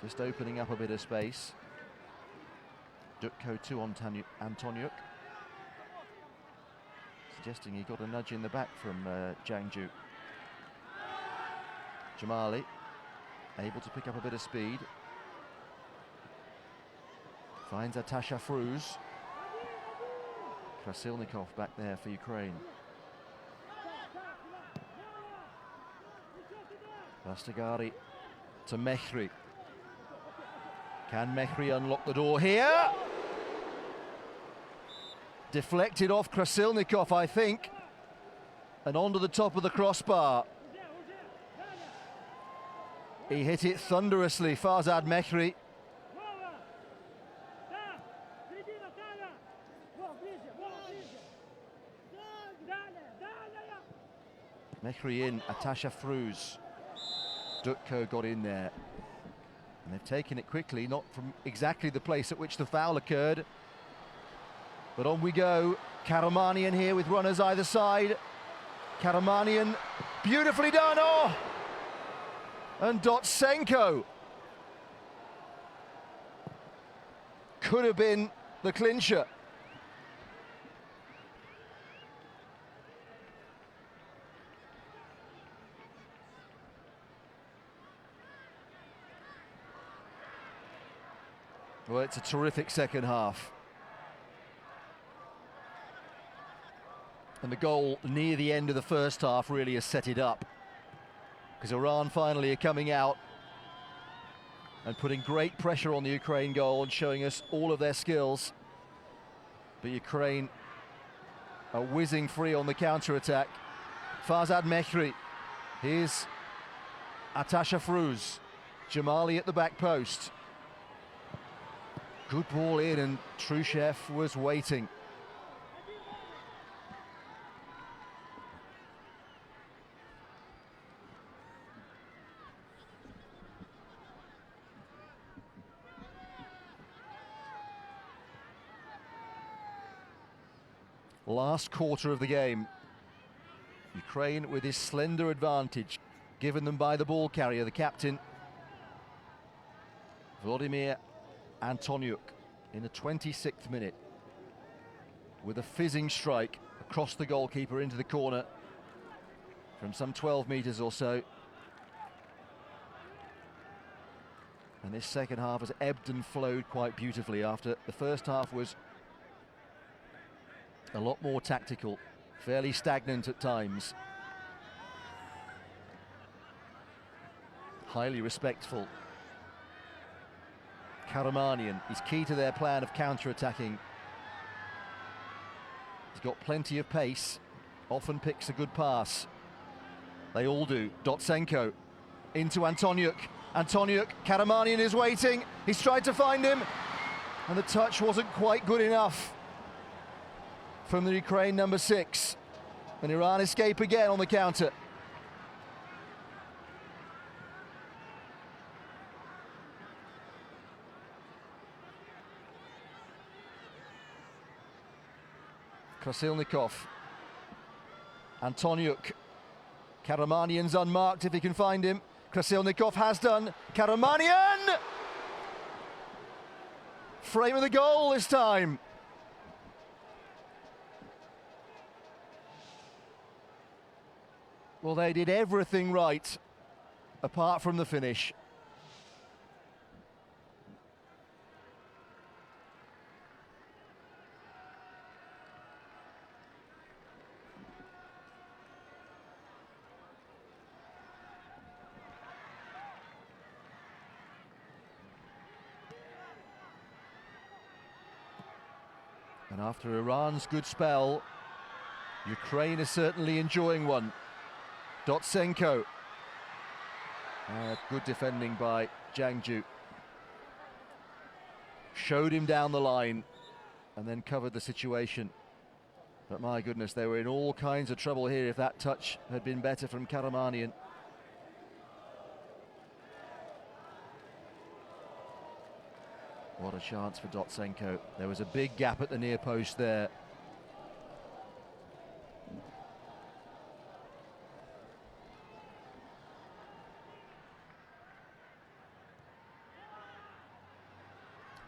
just opening up a bit of space. Dutko to Antoniuk, suggesting he got a nudge in the back from Jangju. Jamali, able to pick up a bit of speed. Finds Atasha Fruz. Krasilnikov back there for Ukraine. Rastagari to Mehri. Can Mehri unlock the door here? Deflected off Krasilnikov, I think. and onto the top of the crossbar. He hit it thunderously, Farzad Mehri. Mehri in, Atasha Fruz. Dutko got in there. And they've taken it quickly, not from exactly the place at which the foul occurred. But on we go. Karamanian here with runners either side. Karamanian, beautifully done, oh! And Dotsenko could have been the clincher. Well, it's a terrific second half. And the goal near the end of the first half really has set it up, because Iran finally are coming out and putting great pressure on the Ukraine goal and showing us all of their skills. But Ukraine are whizzing free on the counter-attack. Farzad Mehri, here's Atasha Fruz, Jamali at the back post. Good ball in, and Trushev was waiting. Last quarter of the game. Ukraine with his slender advantage, given them by the ball carrier, the captain, Vladimir Antoniuk, in the 26th minute, with a fizzing strike across the goalkeeper into the corner from some 12 meters or so. And this second half has ebbed and flowed quite beautifully after the first half was a lot more tactical, fairly stagnant at times. Highly respectful. Karamanian is key to their plan of counter-attacking. He's got plenty of pace, often picks a good pass. They all do. Dotsenko into Antoniuk. Antoniuk, Karamanian is waiting. He's tried to find him, and the touch wasn't quite good enough from the Ukraine number 6. And Iran escape again on the counter. Krasilnikov, Antoniuk, Karamanian's unmarked if he can find him. Krasilnikov has done. Karamanian! Frame of the goal this time. Well, they did everything right, apart from the finish. And after Iran's good spell, Ukraine is certainly enjoying one. Dotsenko. Good defending by Jangju. Showed him down the line and then covered the situation. But my goodness, they were in all kinds of trouble here if that touch had been better from Karamanian. What a chance for Dotsenko. There was a big gap at the near post there.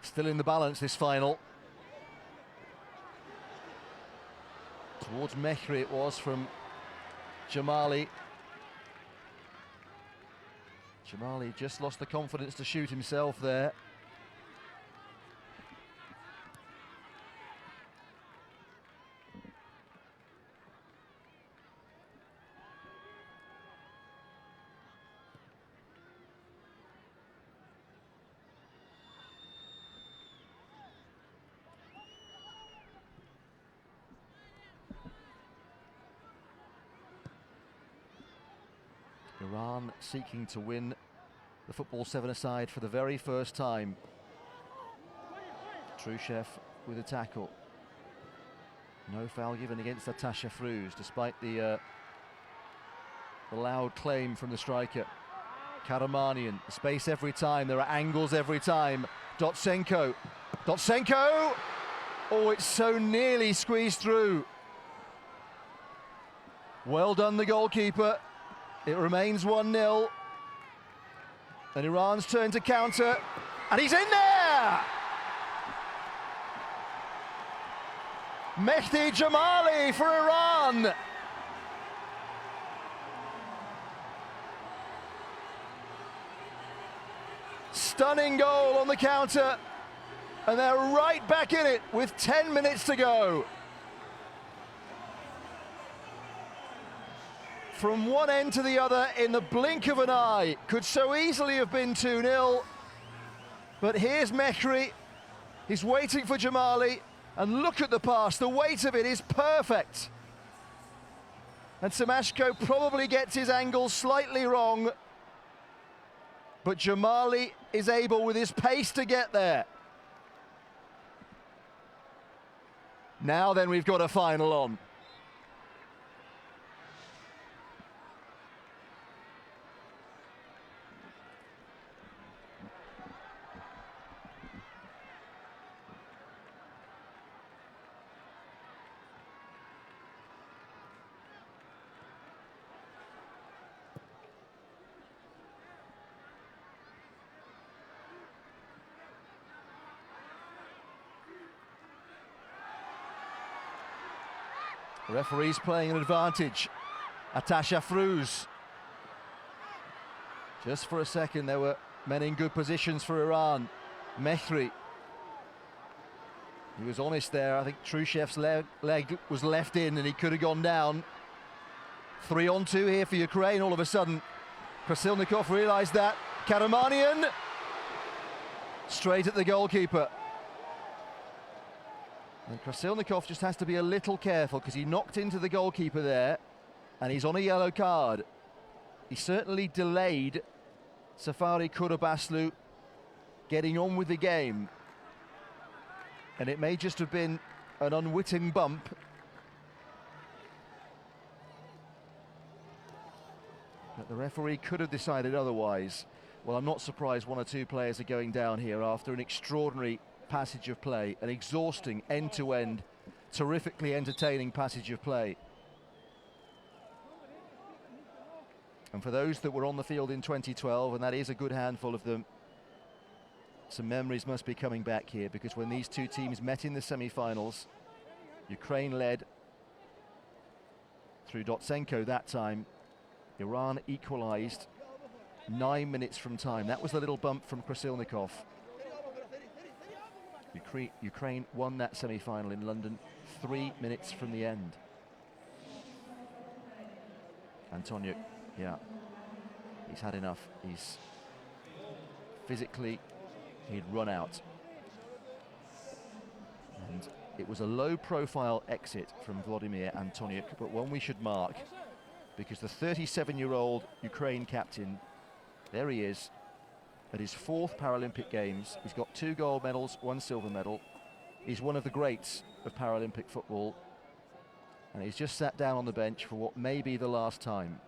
Still in the balance, this final. Towards Mehri it was from Jamali. Jamali just lost the confidence to shoot himself there. Iran seeking to win the football seven-a-side for the very first time. Trushev with a tackle. No foul given against Natasha Fruz, despite the loud claim from the striker. Karamanyan, space every time, there are angles every time. Dotsenko. Oh, it's so nearly squeezed through. Well done, the goalkeeper. It remains 1-0. And Iran's turn to counter, and he's in there! Mehdi Jamali for Iran. Stunning goal on the counter, and they're right back in it with 10 minutes to go. From one end to the other in the blink of an eye. Could so easily have been 2-0. But here's Mehri. He's waiting for Jamali. And look at the pass. The weight of it is perfect. And Semashko probably gets his angle slightly wrong. But Jamali is able, with his pace, to get there. Now then, we've got a final on. The referee's playing an advantage. Natasha Fruz. Just for a second, there were men in good positions for Iran. Mehri. He was honest there. I think Trushev's leg was left in and he could have gone down. 3-on-2 here for Ukraine all of a sudden. Krasilnikov realised that. Karamanyan. Straight at the goalkeeper. And Krasilnikov just has to be a little careful because he knocked into the goalkeeper there and he's on a yellow card. He certainly delayed Safari Kurabaslu getting on with the game. And it may just have been an unwitting bump. But the referee could have decided otherwise. Well, I'm not surprised one or two players are going down here after an extraordinary passage of play, an exhausting end-to-end, terrifically entertaining passage of play. And for those that were on the field in 2012, and that is a good handful of them, some memories must be coming back here, because when these two teams met in the semi-finals, Ukraine led through Dotsenko that time. Iran equalised 9 minutes from time. That was the little bump from Krasilnikov. Ukraine won that semi-final in London 3 minutes from the end. Antoniuk, yeah, he's had enough. He's physically, he'd run out. And it was a low-profile exit from Vladimir Antoniuk, but one we should mark, because the 37-year-old Ukraine captain, there he is, at his 4th Paralympic Games. He's got 2 gold medals, 1 silver medal. He's one of the greats of Paralympic football. And he's just sat down on the bench for what may be the last time.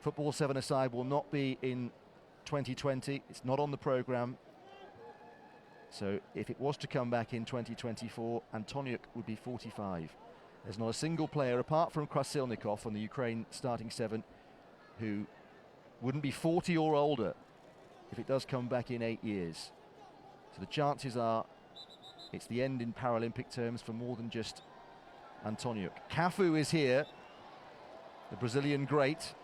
Football seven-a-side will not be in 2020. It's not on the programme. So if it was to come back in 2024, Antoniuk would be 45. There's not a single player, apart from Krasilnikov on the Ukraine starting 7, who wouldn't be 40 or older if it does come back in 8 years. So the chances are it's the end in Paralympic terms for more than just Antoniuk. Cafu is here, the Brazilian great.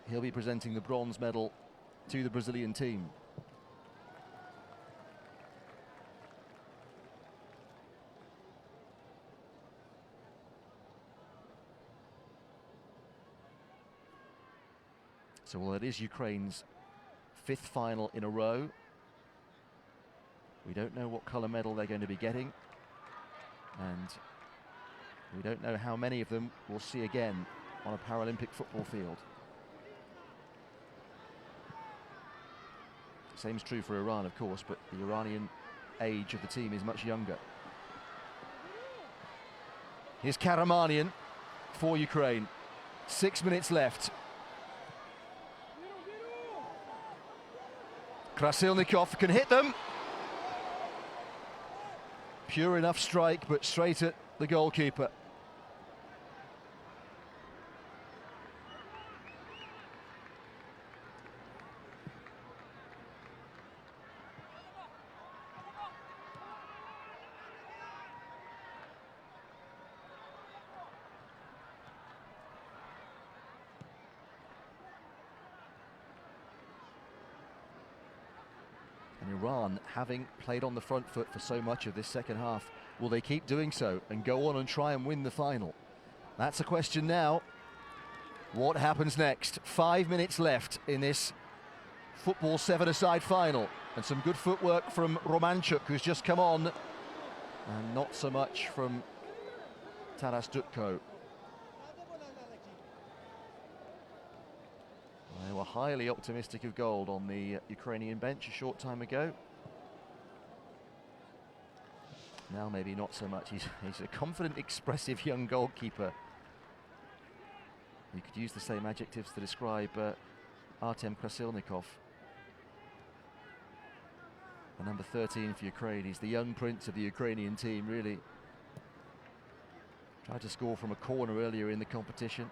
He'll be presenting the bronze medal to the Brazilian team. So, well, it is Ukraine's 5th final in a row. We don't know what colour medal they're going to be getting. And we don't know how many of them we'll see again on a Paralympic football field. Same is true for Iran, of course, but the Iranian age of the team is much younger. Here's Karamanian for Ukraine. 6 minutes left. Krasilnikov can hit them. Pure enough strike, but straight at the goalkeeper. And Iran, having played on the front foot for so much of this second half, will they keep doing so and go on and try and win the final? That's a question now. What happens next? 5 minutes left in this football seven-a-side final. And some good footwork from Romanchuk, who's just come on. And not so much from Taras Dutko. They were highly optimistic of gold on the Ukrainian bench a short time ago. Now maybe not so much. He's a confident, expressive young goalkeeper. You could use the same adjectives to describe Artem Krasilnikov. The number 13 for Ukraine. He's the young prince of the Ukrainian team, really. Tried to score from a corner earlier in the competition.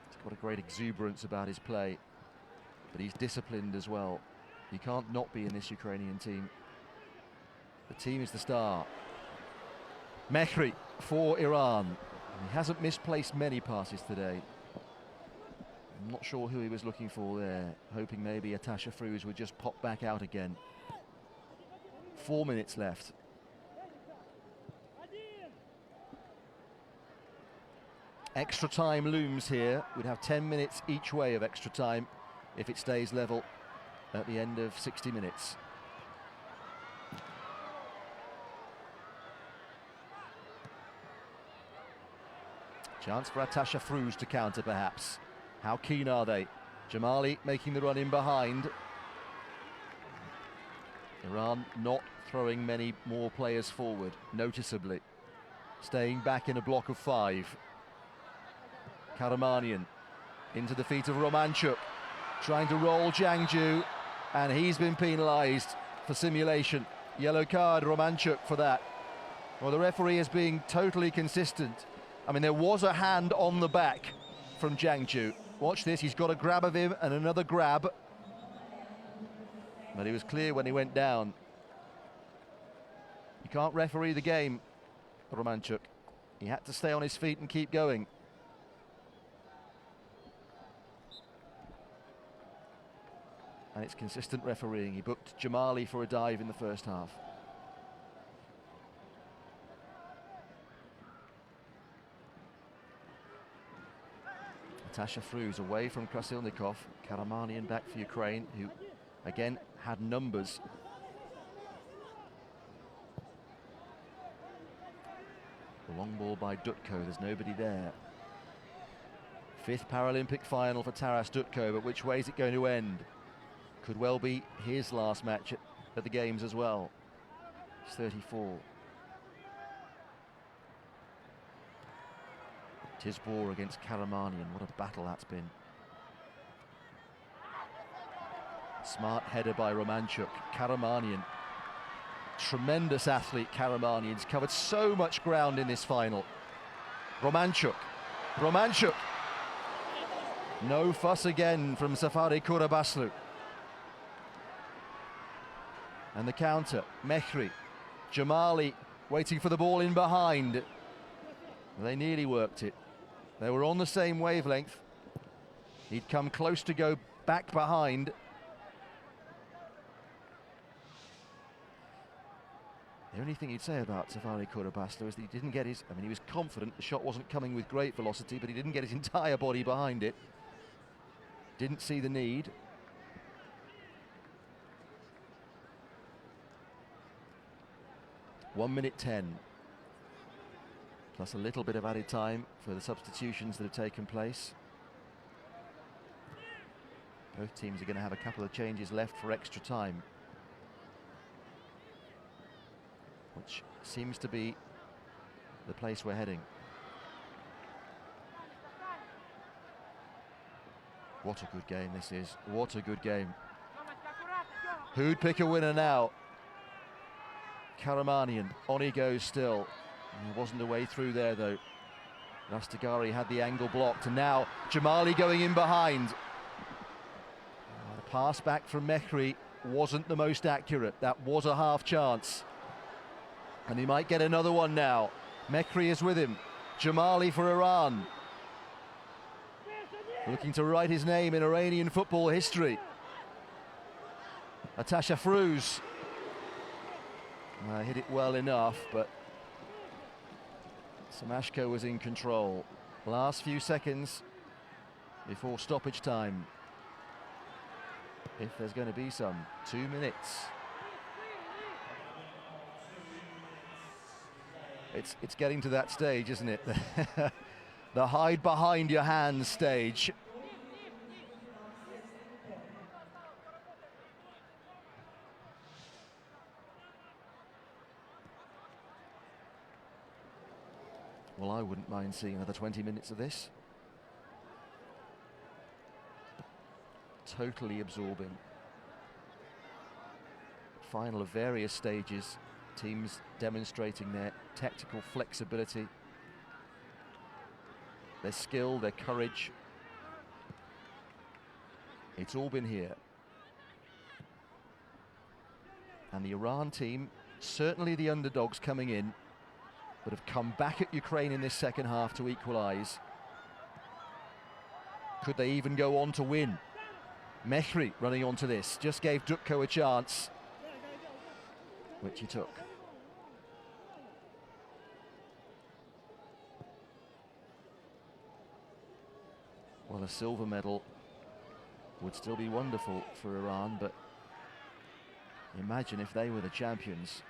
He's got a great exuberance about his play, but he's disciplined as well. He can't not be in this Ukrainian team. The team is the star. Mehri for Iran. He hasn't misplaced many passes today. I'm not sure who he was looking for there, hoping maybe Atasha Fruz would just pop back out again. 4 minutes left. Extra time looms here. We'd have 10 minutes each way of extra time if it stays level at the end of 60 minutes. Chance for Atasha Fruz to counter, perhaps. How keen are they? Jamali making the run in behind. Iran not throwing many more players forward, noticeably. Staying back in a block of 5. Karamanian into the feet of Romanchuk, trying to roll Jiangju, and he's been penalised for simulation. Yellow card, Romanchuk, for that. Well, the referee is being totally consistent. I mean, there was a hand on the back from Jiangju. Watch this, he's got a grab of him and another grab. But he was clear when he went down. You can't referee the game, Romanchuk. He had to stay on his feet and keep going. And it's consistent refereeing. He booked Jamali for a dive in the first half. Atasha Fruz away from Krasilnikov. Karamanian back for Ukraine, who again had numbers. The long ball by Dutko, there's nobody there. 5th Paralympic final for Taras Dutko, but which way is it going to end? Could well be his last match at the Games as well. He's 34. Tisbor against Karamanian, what a battle that's been. Smart header by Romanchuk. Karamanian, tremendous athlete. Karamanian's covered so much ground in this final. Romanchuk, no fuss again from Safari Kurabaslu. And the counter, Mehri, Jamali waiting for the ball in behind. They nearly worked it. They were on the same wavelength. He'd come close to go back behind. The only thing you'd say about Safari Kurabaslu is that he didn't get his, I mean, he was confident the shot wasn't coming with great velocity, but he didn't get his entire body behind it. Didn't see the need. (1:10). plus a little bit of added time for the substitutions that have taken place. Both teams are going to have a couple of changes left for extra time, which seems to be the place we're heading. What a good game this is. What a good game. Who'd pick a winner now? Karamanyan, on he goes still. He wasn't the way through there though. Rastegari had the angle blocked, and now Jamali going in behind. The pass back from Mehri wasn't the most accurate. That was a half chance. And he might get another one now. Mehri is with him. Jamali for Iran. Looking to write his name in Iranian football history. Atasha Frouz. Hit it well enough, but Samashko was in control. Last few seconds before stoppage time, if there's going to be some. 2 minutes. It's getting to that stage, isn't it? The hide behind your hands stage. Well, I wouldn't mind seeing another 20 minutes of this. Totally absorbing. Final of various stages. Teams demonstrating their tactical flexibility, their skill, their courage. It's all been here. And the Iran team, certainly the underdogs coming in, but have come back at Ukraine in this second half to equalise. Could they even go on to win? Mehri running onto this, just gave Dutko a chance, which he took. Well, a silver medal would still be wonderful for Iran, but imagine if they were the champions.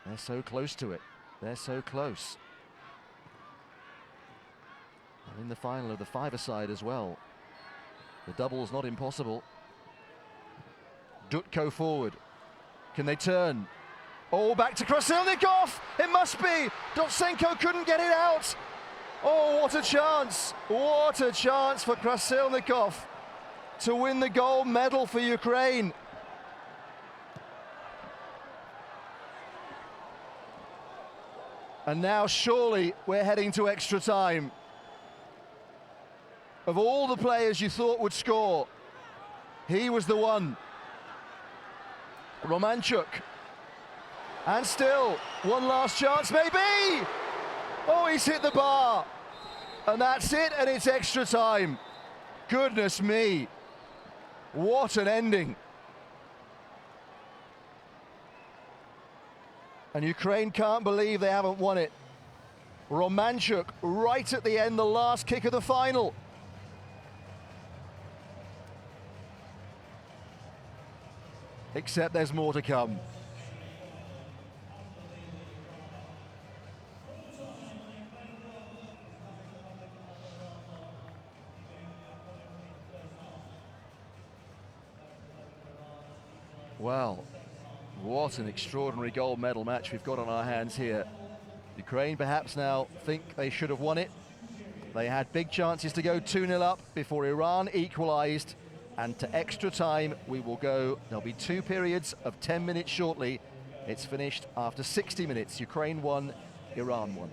They're so close to it. They're so close. And in the final of the five-a-side as well. The double's not impossible. Dutko forward. Can they turn? Oh, back to Krasilnikov! It must be! Dotsenko couldn't get it out! Oh, what a chance! What a chance for Krasilnikov to win the gold medal for Ukraine. And now surely we're heading to extra time. Of all the players you thought would score, he was the one. Romanchuk. And still, one last chance maybe! Oh, he's hit the bar. And that's it, and it's extra time. Goodness me. What an ending. And Ukraine can't believe they haven't won it. Romanchuk right at the end, the last kick of the final. Except there's more to come. Well, what an extraordinary gold medal match we've got on our hands here. Ukraine perhaps now think they should have won it. They had big chances to go 2-0 up before Iran equalised, and to extra time we will go. There'll be 2 periods of 10 minutes shortly. It's finished after 60 minutes. Ukraine won, Iran won.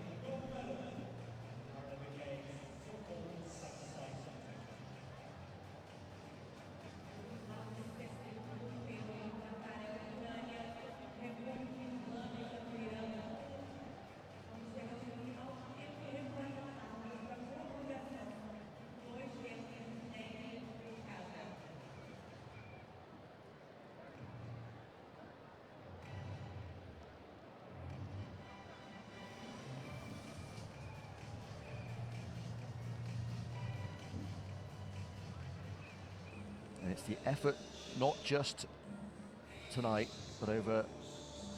And it's the effort, not just tonight, but over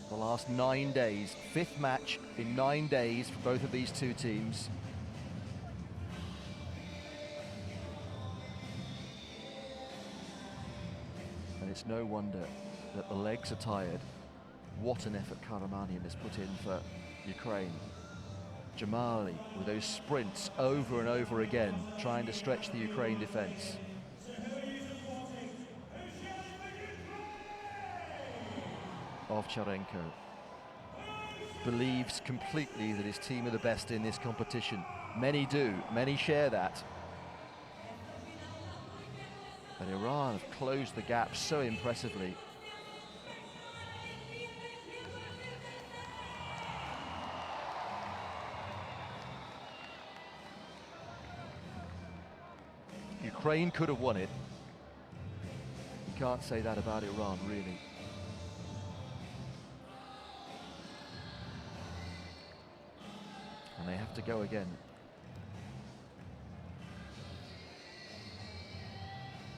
the last 9 days. 5th match in 9 days for both of these two teams. And it's no wonder that the legs are tired. What an effort Karamanyan has put in for Ukraine. Jamali with those sprints over and over again, trying to stretch the Ukraine defense. Ovcharenko believes completely that his team are the best in this competition. Many do, many share that. But Iran have closed the gap so impressively. Ukraine could have won it. You can't say that about Iran, really. And they have to go again.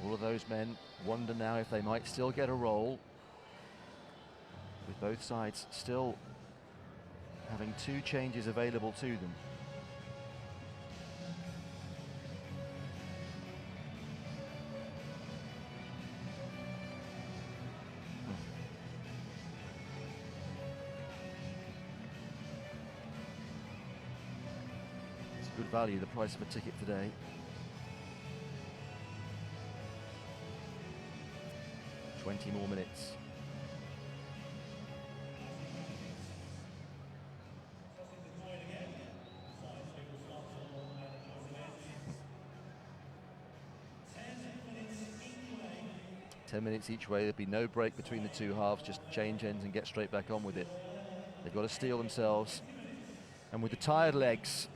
All of those men wonder now if they might still get a roll, with both sides still having 2 changes available to them. It's good value, the price of a ticket today. More minutes. Ten minutes each way. There'd be no break between the two halves, just change ends and get straight back on with it. They've got to steel themselves. And with the tired legs,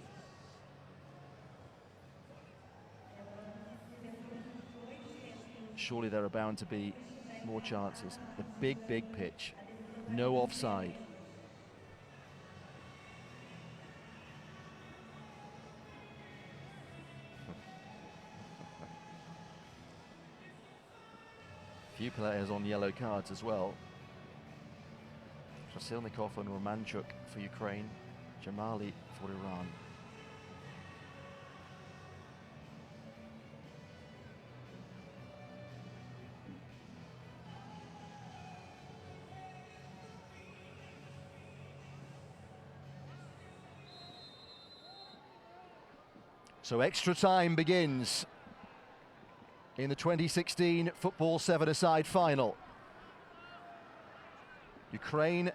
surely there are bound to be more chances. The big, big pitch. No offside. Few players on yellow cards as well. Krasilnikov and Romanchuk for Ukraine. Jamali for Iran. So extra time begins in the 2016 Football 7-a-side final. Ukraine,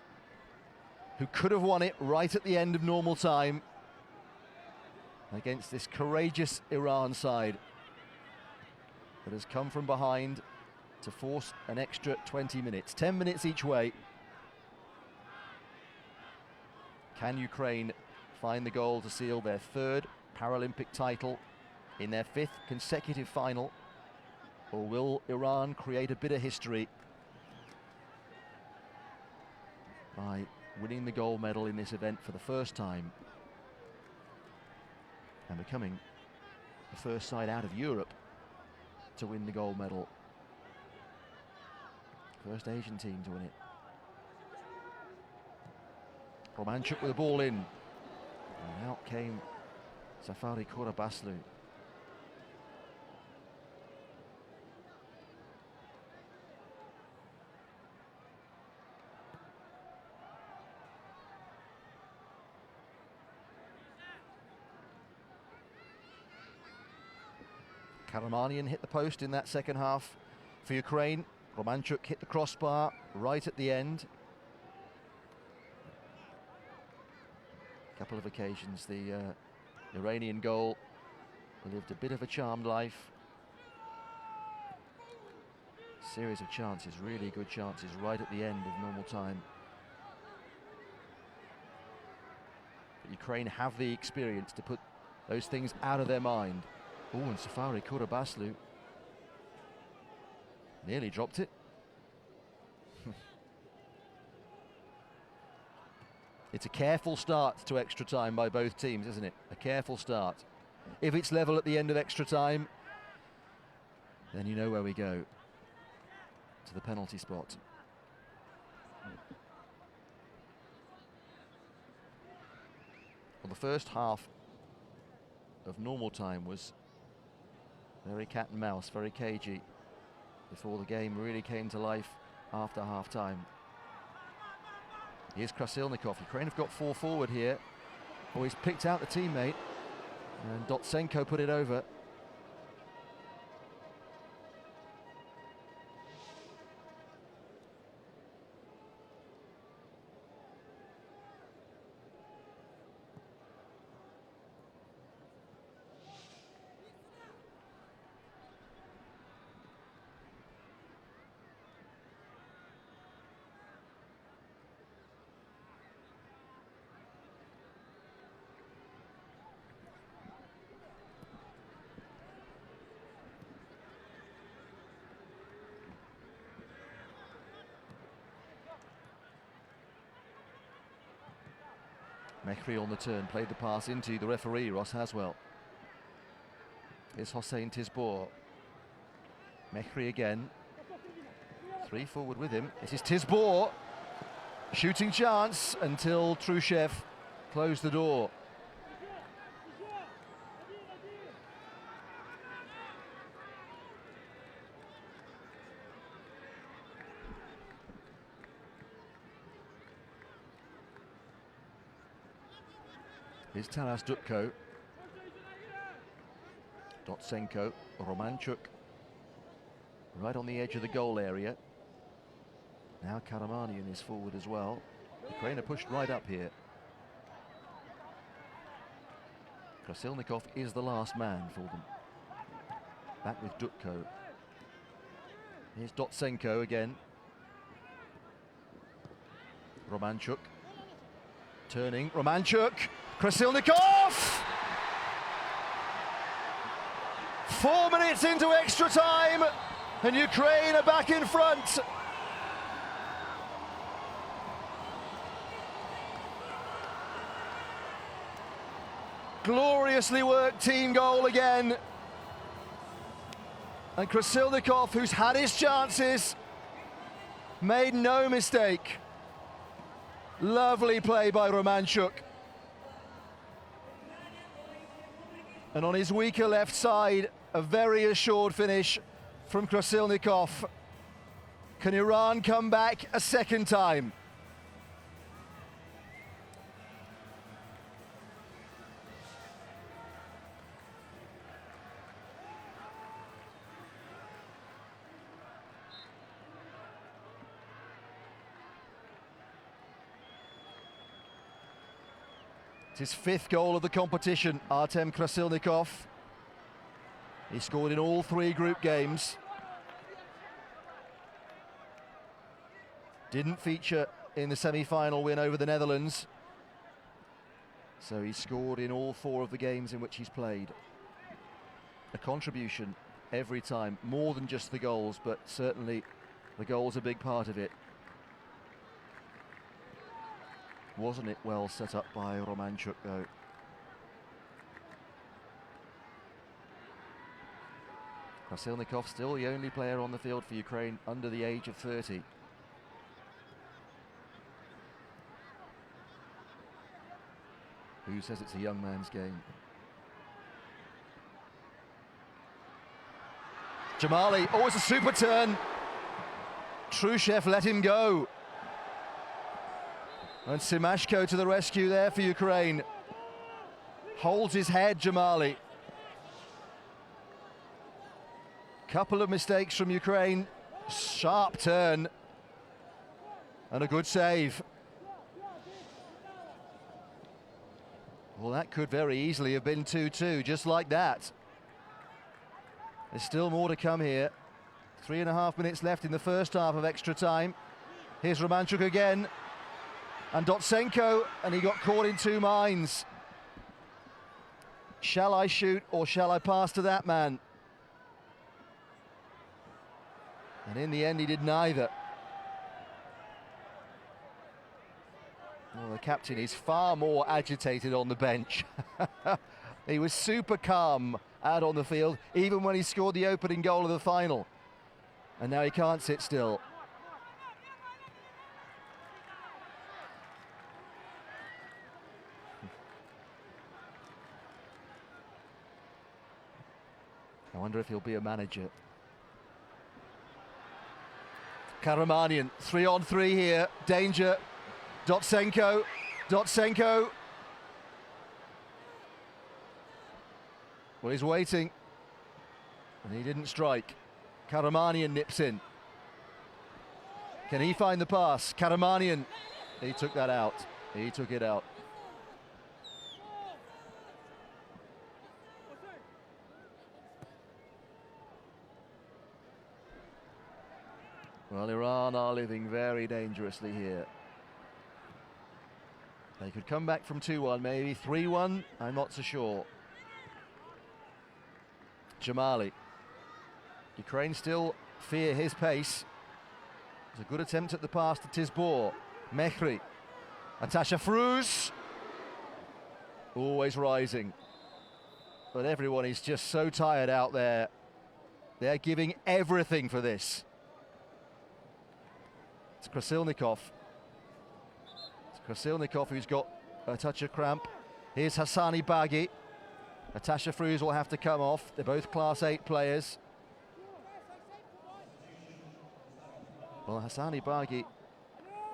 who could have won it right at the end of normal time, against this courageous Iran side that has come from behind to force an extra 20 minutes. 10 minutes each way. Can Ukraine find the goal to seal their 3rd Paralympic title in their 5th consecutive final, or will Iran create a bit of history by winning the gold medal in this event for the first time and becoming the first side out of Europe to win the gold medal? First Asian team to win it. Romanchuk with the ball in, and out came Safari Korabaslu. Karamanyan hit the post in that second half for Ukraine. Romanchuk hit the crossbar right at the end. A couple of occasions the Iranian goal lived a bit of a charmed life. Series of chances, really good chances right at the end of normal time. But Ukraine have the experience to put those things out of their mind. Oh, and Safari Korabaslu nearly dropped it. It's a careful start to extra time by both teams, isn't it? A careful start. If it's level at the end of extra time, then you know where we go. To the penalty spot. Well, the first half of normal time was very cat and mouse, very cagey, before the game really came to life after half-time. Here's Krasilnikov. Ukraine have got 4 forward here. Oh, he's picked out the teammate, and Dotsenko put it over. Mehri on the turn, played the pass into the referee, Ross Haswell. Here's Hossein Tisbour. Mehri again. 3 forward with him. This is Tisbour. Shooting chance until Trushev closed the door. Here's Taras Dutko. Dotsenko, Romanchuk, right on the edge of the goal area. Now Karamanyan is forward as well. Ukraine are pushed right up here. Krasilnikov is the last man for them. Back with Dutko. Here's Dotsenko again. Romanchuk. Turning, Romanchuk. Krasilnikov! 4 minutes into extra time, and Ukraine are back in front. Gloriously worked team goal again. And Krasilnikov, who's had his chances, made no mistake. Lovely play by Romanchuk. And on his weaker left side, a very assured finish from Krasilnikov. Can Iran come back a second time? It's his 5th goal of the competition, Artem Krasilnikov. He scored in all 3 group games. Didn't feature in the semi-final win over the Netherlands. So he scored in all 4 of the games in which he's played. A contribution every time, more than just the goals, but certainly the goal's a big part of it. Wasn't it well set up by Romanchuk, though? Krasilnikov still the only player on the field for Ukraine under the age of 30. Who says it's a young man's game? Jamali, oh, it's a super turn. Trushev let him go. And Simashko to the rescue there for Ukraine. Holds his head, Jamali. Couple of mistakes from Ukraine. Sharp turn. And a good save. Well, that could very easily have been 2-2, just like that. There's still more to come here. 3.5 minutes left in the first half of extra time. Here's Romanchuk again. And Dotsenko, and he got caught in 2 minds. Shall I shoot or shall I pass to that man? And in the end, he did neither. Well, the captain is far more agitated on the bench. He was super calm out on the field, even when he scored the opening goal of the final. And now he can't sit still. I wonder if he'll be a manager. Karamanyan, 3-on-3 here, danger. Dotsenko. Well, he's waiting, and he didn't strike. Karamanyan nips in. Can he find the pass? Karamanyan, he took that out. He took it out. Well, Iran are living very dangerously here. They could come back from 2-1, maybe 3-1, I'm not so sure. Jamali. Ukraine still fear his pace. It's a good attempt at the pass to Tizbor. Mehri. Natasha Fruz. Always rising. But everyone is just so tired out there. They're giving everything for this. It's Krasilnikov. It's Krasilnikov who's got a touch of cramp. Here's Hassani Baghi. Natasha Fruz will have to come off. They're both Class 8 players. Well, Hassani Baghi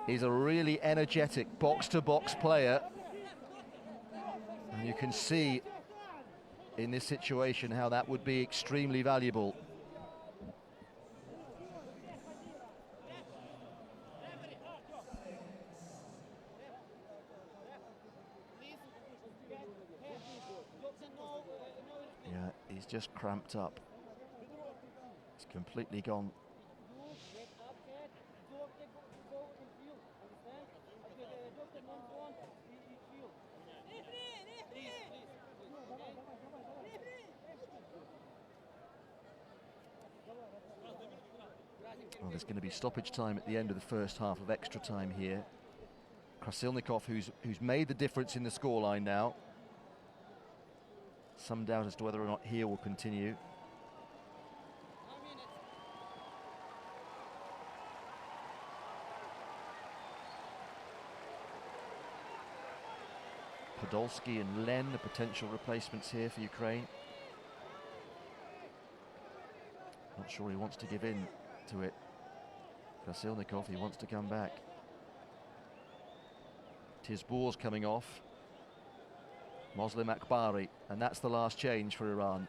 is a really energetic box-to-box player. And you can see in this situation how that would be extremely valuable. Yeah, he's just cramped up. He's completely gone. Well, there's going to be stoppage time at the end of the first half of extra time here. Krasilnikov, who's made the difference in the scoreline now. Some doubt as to whether or not he will continue. Podolski and Len, the potential replacements here for Ukraine. Not sure he wants to give in to it. Krasilnikov, he wants to come back. Tizbor's coming off. Muslim Akbari, and that's the last change for Iran.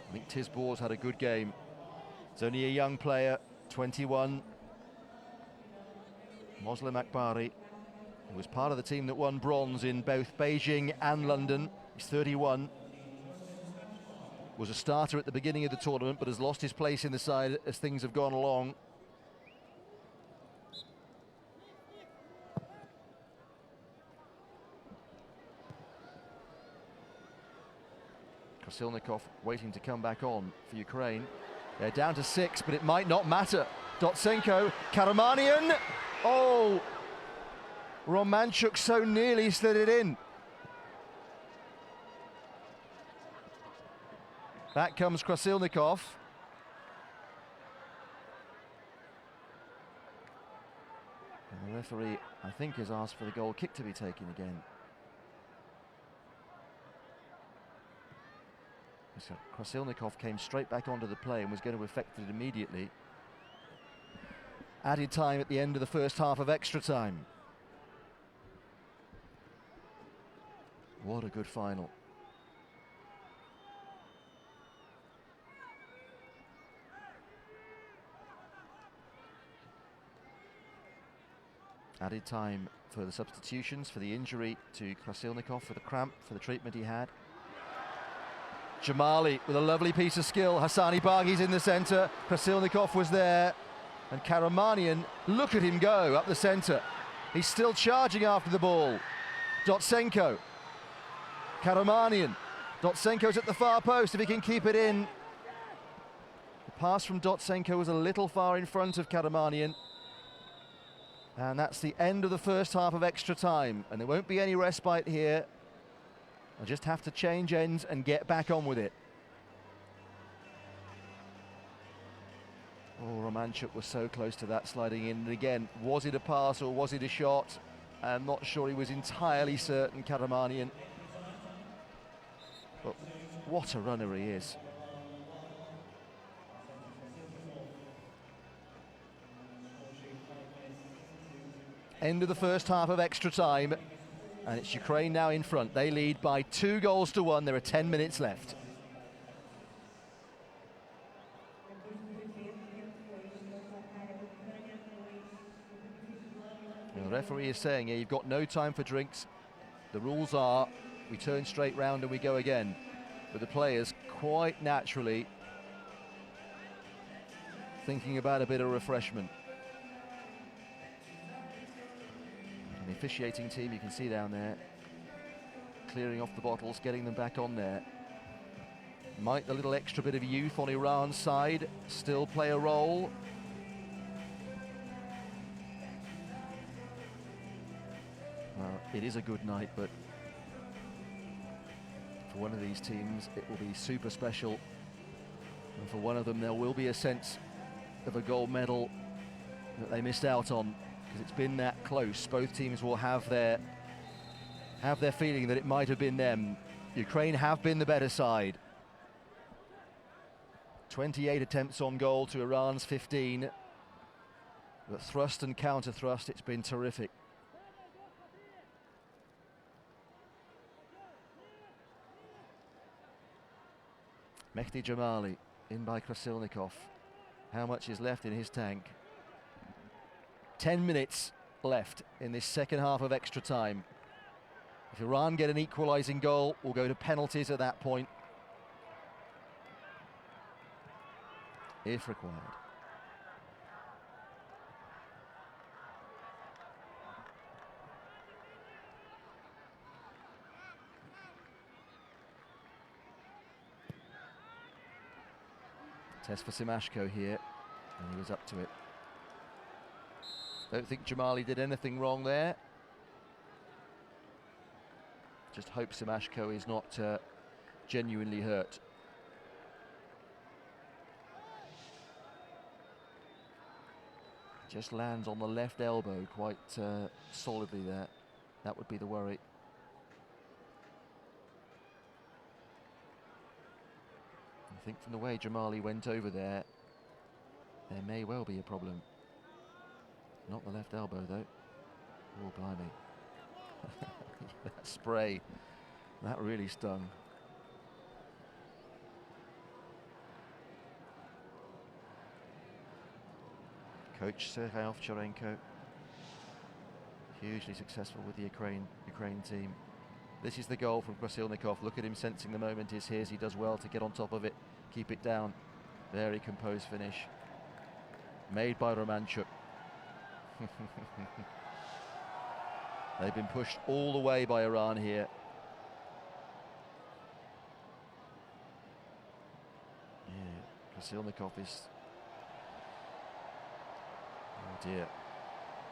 I think Tizbor's had a good game. He's only a young player, 21. Muslim Akbari, who was part of the team that won bronze in both Beijing and London. He's 31. Was a starter at the beginning of the tournament, but has lost his place in the side as things have gone along. Krasilnikov waiting to come back on for Ukraine. They're down to 6, but it might not matter. Dotsenko, Karamanyan. Oh, Romanchuk so nearly slid it in. Back comes Krasilnikov. And the referee, I think, has asked for the goal kick to be taken again. So Krasilnikov came straight back onto the play and was going to effect it immediately. Added time at the end of the first half of extra time. What a good final. Added time for the substitutions, for the injury to Krasilnikov, for the cramp, for the treatment he had. Jamali with a lovely piece of skill. Hassani Baghi's in the centre. Krasilnikov was there. And Karamanyan, look at him go up the centre. He's still charging after the ball. Dotsenko. Karamanyan. Dotsenko's at the far post if he can keep it in. The pass from Dotsenko was a little far in front of Karamanyan. And that's the end of the first half of extra time. And there won't be any respite here. I'll just have to change ends and get back on with it. Oh, Romanchuk was so close to that sliding in. And again, was it a pass or was it a shot? I'm not sure he was entirely certain, Karamanyan. But What a runner he is. End of the first half of extra time, and it's Ukraine now in front. They lead by 2-1. There are 10 minutes left. And the referee is saying here, you've got no time for drinks. The rules are, we turn straight round and we go again. But the players quite naturally thinking about a bit of refreshment. And the officiating team, you can see down there, clearing off the bottles, getting them back on there. Might the little extra bit of youth on Iran's side still play a role? Well, it is a good night, but for one of these teams, it will be super special. And for one of them, there will be a sense of a gold medal that they missed out on, because it's been that close. Both teams will have their feeling that it might have been them. Ukraine have been the better side. 28 attempts on goal to Iran's 15. But thrust and counter thrust, it's been terrific. Mehdi Jamali in by Krasilnikov. How much is left in his tank? 10 minutes left in this second half of extra time. If Iran get an equalising goal, we'll go to penalties at that point, if required. Test for Simashko here, and he was up to it. Don't think Jamali did anything wrong there. Just hope Simashko is not genuinely hurt. Just lands on the left elbow quite solidly there. That would be the worry. I think from the way Jamali went over there, there may well be a problem. Not the left elbow though. Oh, blimey. That spray, that really stung. Coach Sergei Ovcharenko, hugely successful with the Ukraine team. This is the goal from Krasilnikov. Look at him sensing the moment is his. He does well to get on top of it, keep it down. Very composed finish. Made by Romanchuk. They've been pushed all the way by Iran here. Yeah, Krasilnikov is... Oh dear.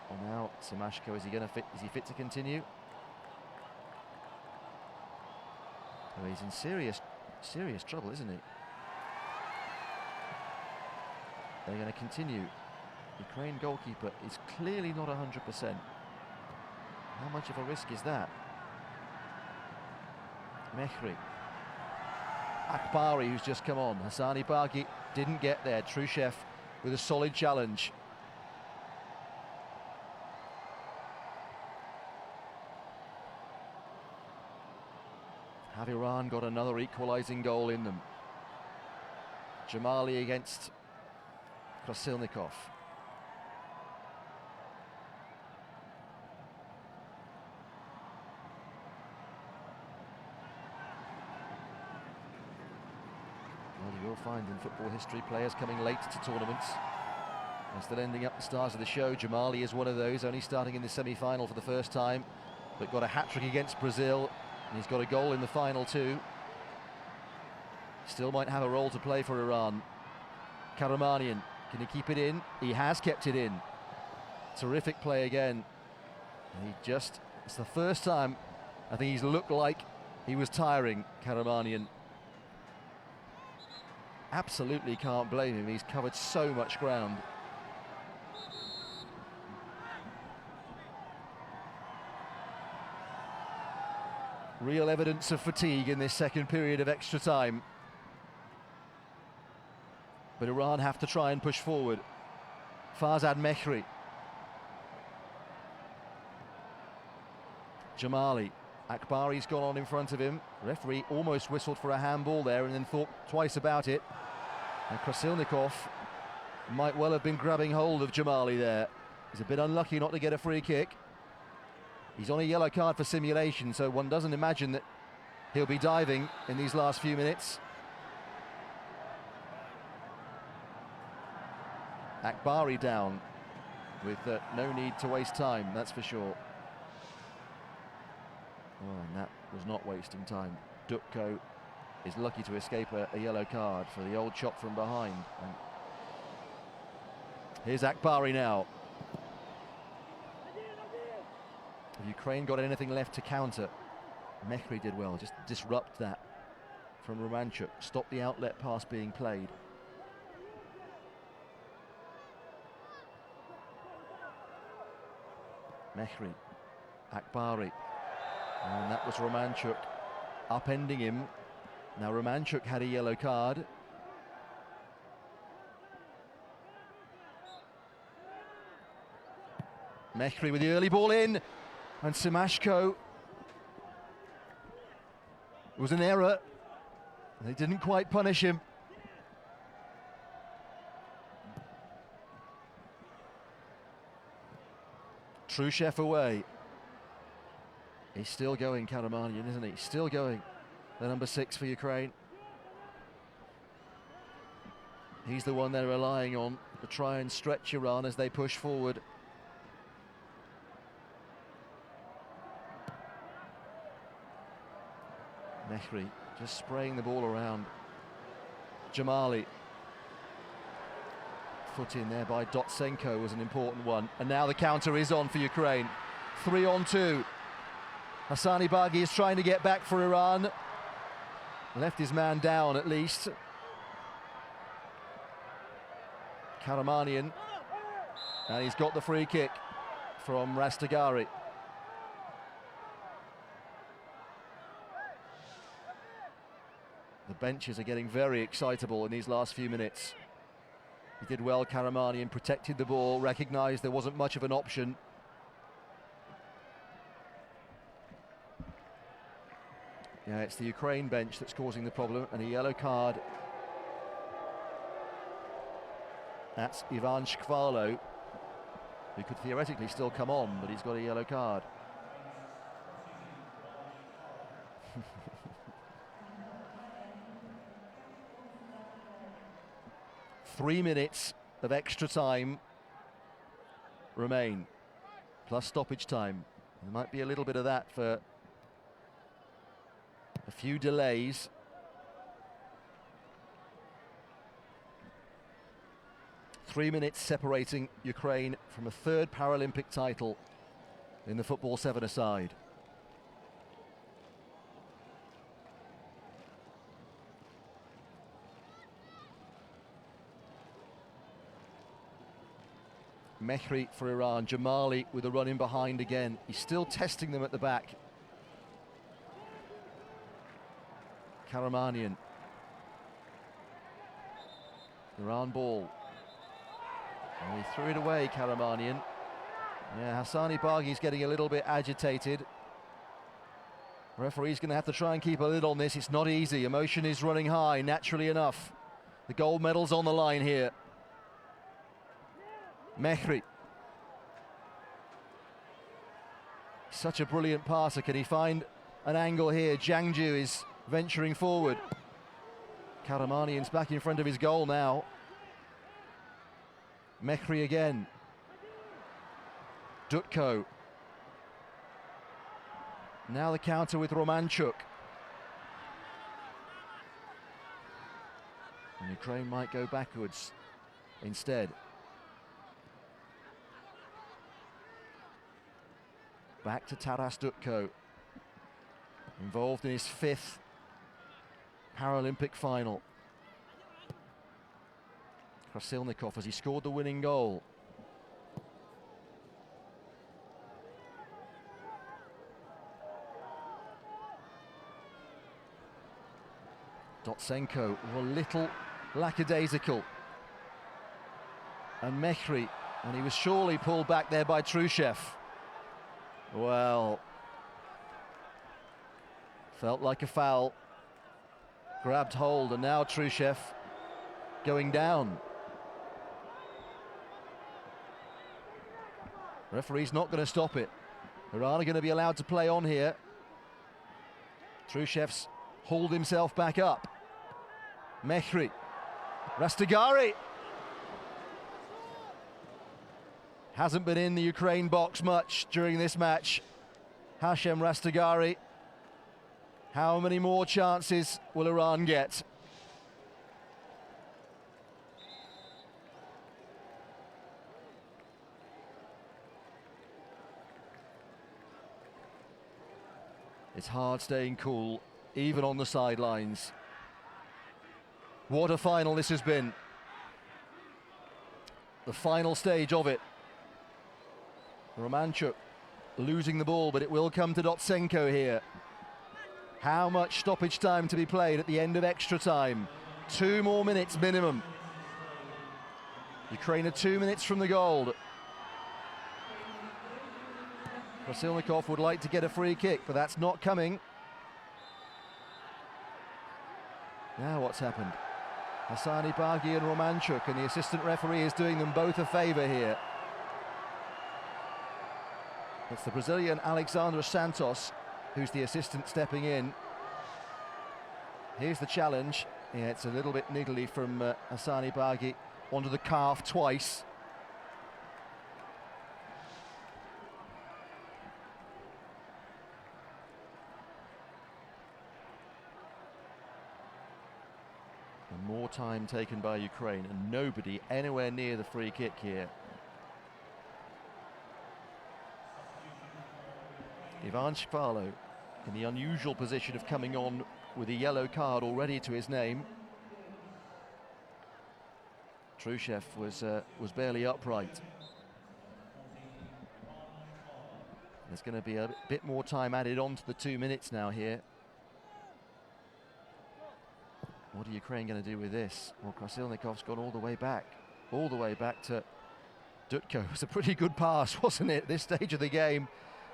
Well now, Simashko, is he fit to continue? Oh, he's in serious trouble, isn't he? They're going to continue. Ukraine goalkeeper is clearly not 100%. How much of a risk is that? Mehri. Akbari, who's just come on. Hassani Bargi didn't get there. Trushev with a solid challenge. Have Iran got another equalising goal in them? Jamali against Krasilnikov. Well, you will find in football history players coming late to tournaments. They're still ending up the stars of the show. Jamali is one of those, only starting in the semi-final for the first time, but got a hat-trick against Brazil. And he's got a goal in the final too. Still might have a role to play for Iran. Karamanian, can he keep it in? He has kept it in. Terrific play again. And it's the first time I think he's looked like he was tiring, Karamanian. Absolutely can't blame him, he's covered so much ground. Real evidence of fatigue in this second period of extra time. But Iran have to try and push forward. Farzad Mehri. Jamali. Akbari's gone on in front of him. Referee almost whistled for a handball there and then thought twice about it. And Krasilnikov might well have been grabbing hold of Jamali there. He's a bit unlucky not to get a free kick. He's on a yellow card for simulation, so one doesn't imagine that he'll be diving in these last few minutes. Akbari down with no need to waste time, that's for sure. Oh, and that was not wasting time. Dutko is lucky to escape a yellow card for the old chop from behind. And here's Akbari now. Have Ukraine got anything left to counter? Mehri did well, just disrupt that from Romanchuk, stop the outlet pass being played. Mehri, Akbari, and that was Romanchuk upending him. Now Romanchuk had a yellow card. Mehri with the early ball in, and Simashko. It was an error. They didn't quite punish him. Trushev away. He's still going, Karamanian, isn't he? Still going. The number 6 for Ukraine. He's the one they're relying on to try and stretch Iran as they push forward. Mehri just spraying the ball around. Jamali. Foot in there by Dotsenko was an important one. And now the counter is on for Ukraine. 3-on-2. Hassani Baghi is trying to get back for Iran. Left his man down at least. Karamanian. And he's got the free kick from Rastagari. The benches are getting very excitable in these last few minutes. He did well, Karamanian, protected the ball, recognised there wasn't much of an option. Yeah, it's the Ukraine bench that's causing the problem, and a yellow card. That's Ivan Shkvalo, who could theoretically still come on, but he's got a yellow card. 3 minutes of extra time remain, plus stoppage time. There might be a little bit of that for a few delays. Three minutes separating Ukraine from a third Paralympic title in the football seven-a-side. Mehri for Iran, Jamali with a run in behind again. He's still testing them at the back. Karamanian. Iran ball. And he threw it away, Karamanian. Yeah, Hassani Baghi's getting a little bit agitated. Referee's going to have to try and keep a lid on this. It's not easy. Emotion is running high, naturally enough. The gold medal's on the line here. Mehri. Such a brilliant passer. Can he find an angle here? Jangju is venturing forward. Karamanian's back in front of his goal now. Mehri again. Dutko. Now the counter with Romanchuk. And Ukraine might go backwards instead. Back to Taras Dutko, involved in his 5th Paralympic final. Krasilnikov as he scored the winning goal. Dotsenko a little lackadaisical. And Mehri, and he was surely pulled back there by Trushev. Well, felt like a foul. Grabbed hold, and now Trushev going down. Referee's not going to stop it. Iran are going to be allowed to play on here. Trushev's hauled himself back up. Mehri, Rastegari. Hasn't been in the Ukraine box much during this match. Hashem Rastegari. How many more chances will Iran get? It's hard staying cool, even on the sidelines. What a final this has been. The final stage of it. Romanchuk losing the ball, but it will come to Dotsenko here. How much stoppage time to be played at the end of extra time? 2 more minutes minimum. Ukraine are 2 minutes from the goal. Krasilnikov would like to get a free kick, but that's not coming. Now what's happened? Hassani Baghi and Romanchuk, and the assistant referee is doing them both a favour here. It's the Brazilian Alexandre Santos who's the assistant stepping in. Here's the challenge. Yeah, it's a little bit niggly from Hassani Baghi onto the calf twice. And more time taken by Ukraine, and nobody anywhere near the free kick here. Ivan Shkvarlo in the unusual position of coming on with a yellow card already to his name. Trushev was barely upright. There's going to be a bit more time added on to the 2 minutes now here. What are Ukraine going to do with this? Well, Krasilnikov's gone all the way back to Dutko. It was a pretty good pass, wasn't it, at this stage of the game,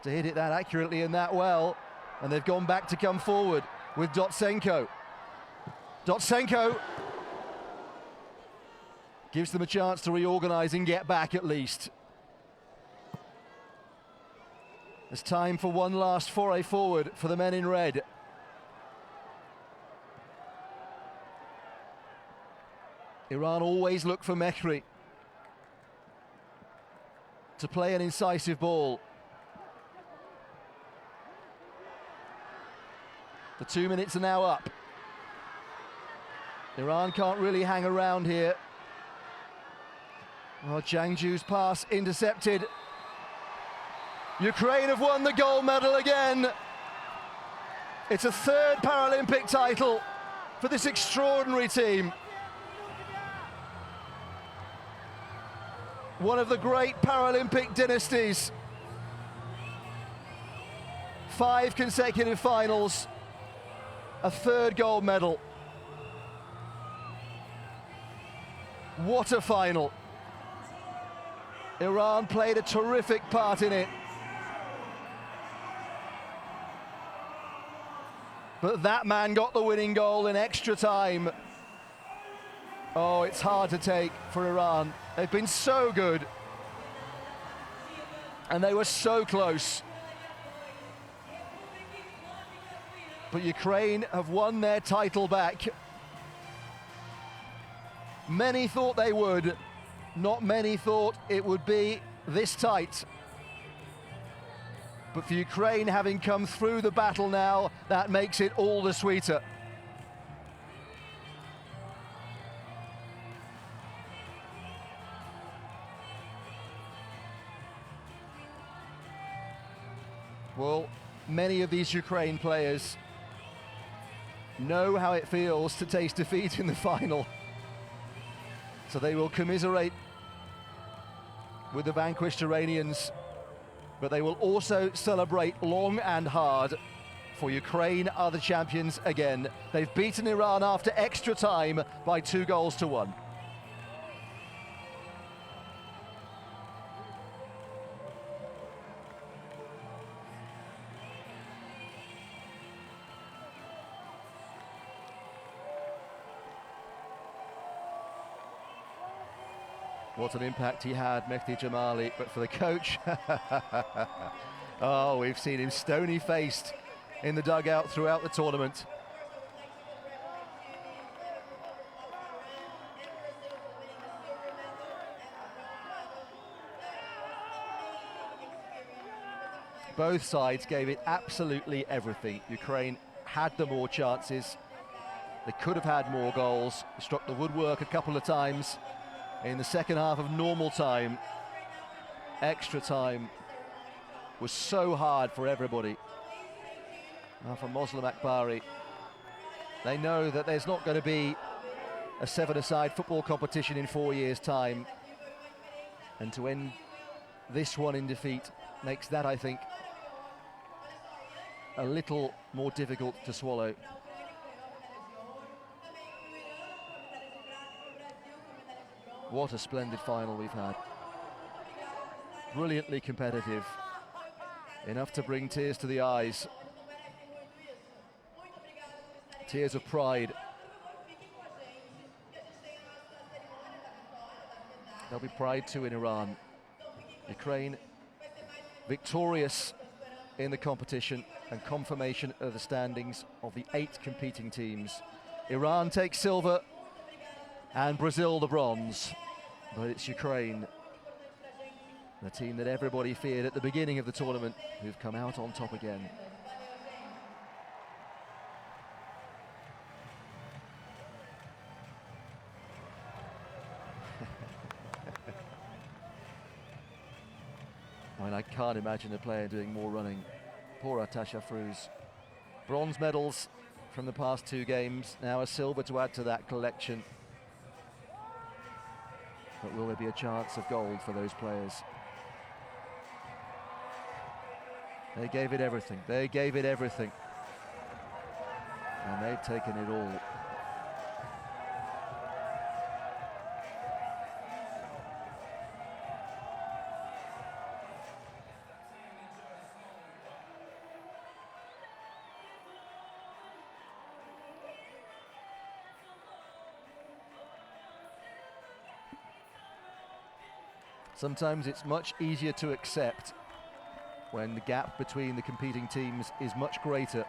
to hit it that accurately and that well. And they've gone back to come forward with Dotsenko. Dotsenko gives them a chance to reorganize and get back at least. There's time for one last foray forward for the men in red. Iran always look for Mehri to play an incisive ball. The 2 minutes are now up. Iran can't really hang around here. Oh, Jangju's pass intercepted. Ukraine have won the gold medal again. It's a third Paralympic title for this extraordinary team. One of the great Paralympic dynasties. 5 consecutive finals, a third gold medal. What a final. Iran played a terrific part in it. But that man got the winning goal in extra time. Oh, it's hard to take for Iran. They've been so good. And they were so close. But Ukraine have won their title back. Many thought they would. Not many thought it would be this tight. But for Ukraine, having come through the battle now, that makes it all the sweeter. Well, many of these Ukraine players know how it feels to taste defeat in the final. So they will commiserate with the vanquished Iranians, but they will also celebrate long and hard for Ukraine are the champions again. They've beaten Iran after extra time by 2-1. What an impact he had, Mehdi Jamali, but for the coach, oh, we've seen him stony-faced in the dugout throughout the tournament. Both sides gave it absolutely everything. Ukraine had the more chances. They could have had more goals. Struck the woodwork a couple of times. In the second half of normal time, extra time was so hard for everybody. Now for Muslim Akbari, they know that there's not going to be a 7-a-side football competition in 4 years' time. And to end this one in defeat makes that, I think, a little more difficult to swallow. What a splendid final we've had. Brilliantly competitive. Enough to bring tears to the eyes. Tears of pride. There'll be pride too in Iran. Ukraine victorious in the competition and confirmation of the standings of the 8 competing teams. Iran takes silver and Brazil the bronze, but it's Ukraine, the team that everybody feared at the beginning of the tournament, who've come out on top again. I mean, I can't imagine a player doing more running. Poor Atash Afrouz. Bronze medals from the past 2 games, now a silver to add to that collection. But will there be a chance of gold for those players? They gave it everything. They gave it everything. And they've taken it all. Sometimes it's much easier to accept when the gap between the competing teams is much greater.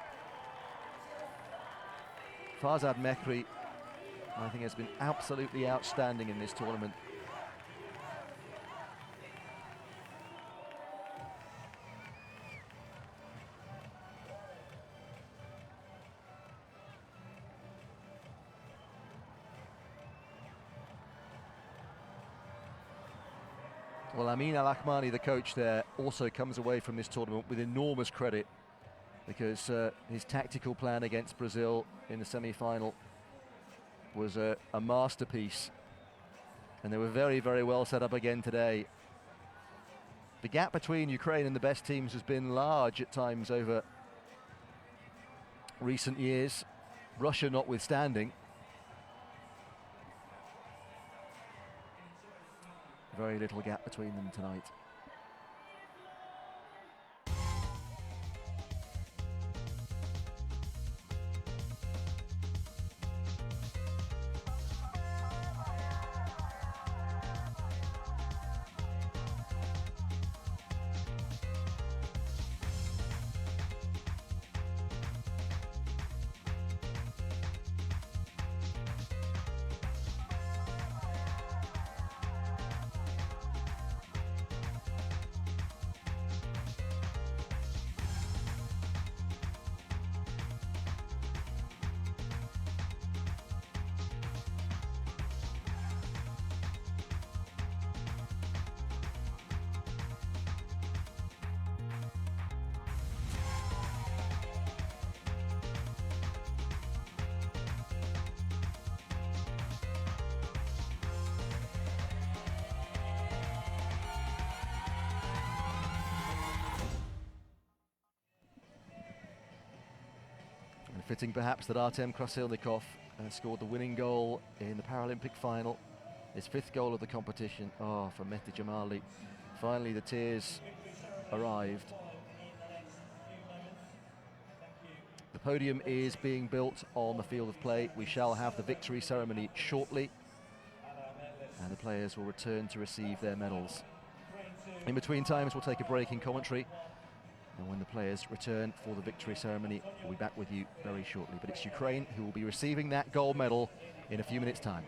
Farzad Mehri, I think, has been absolutely outstanding in this tournament. Well, Amin Al-Ahmani, the coach there, also comes away from this tournament with enormous credit, because his tactical plan against Brazil in the semi-final was a masterpiece. And they were very, very well set up again today. The gap between Ukraine and the best teams has been large at times over recent years, Russia notwithstanding. Very little gap between them tonight. Fitting perhaps that Artem Krasilnikov scored the winning goal in the Paralympic final, his 5th goal of the competition. Oh, for Mehdi Jamali. Finally the tears arrived. The podium is being built on the field of play. We shall have the victory ceremony shortly, and the players will return to receive their medals. In between times, we'll take a break in commentary, and when the players return for the victory ceremony, we'll be back with you very shortly. But it's Ukraine who will be receiving that gold medal in a few minutes' time.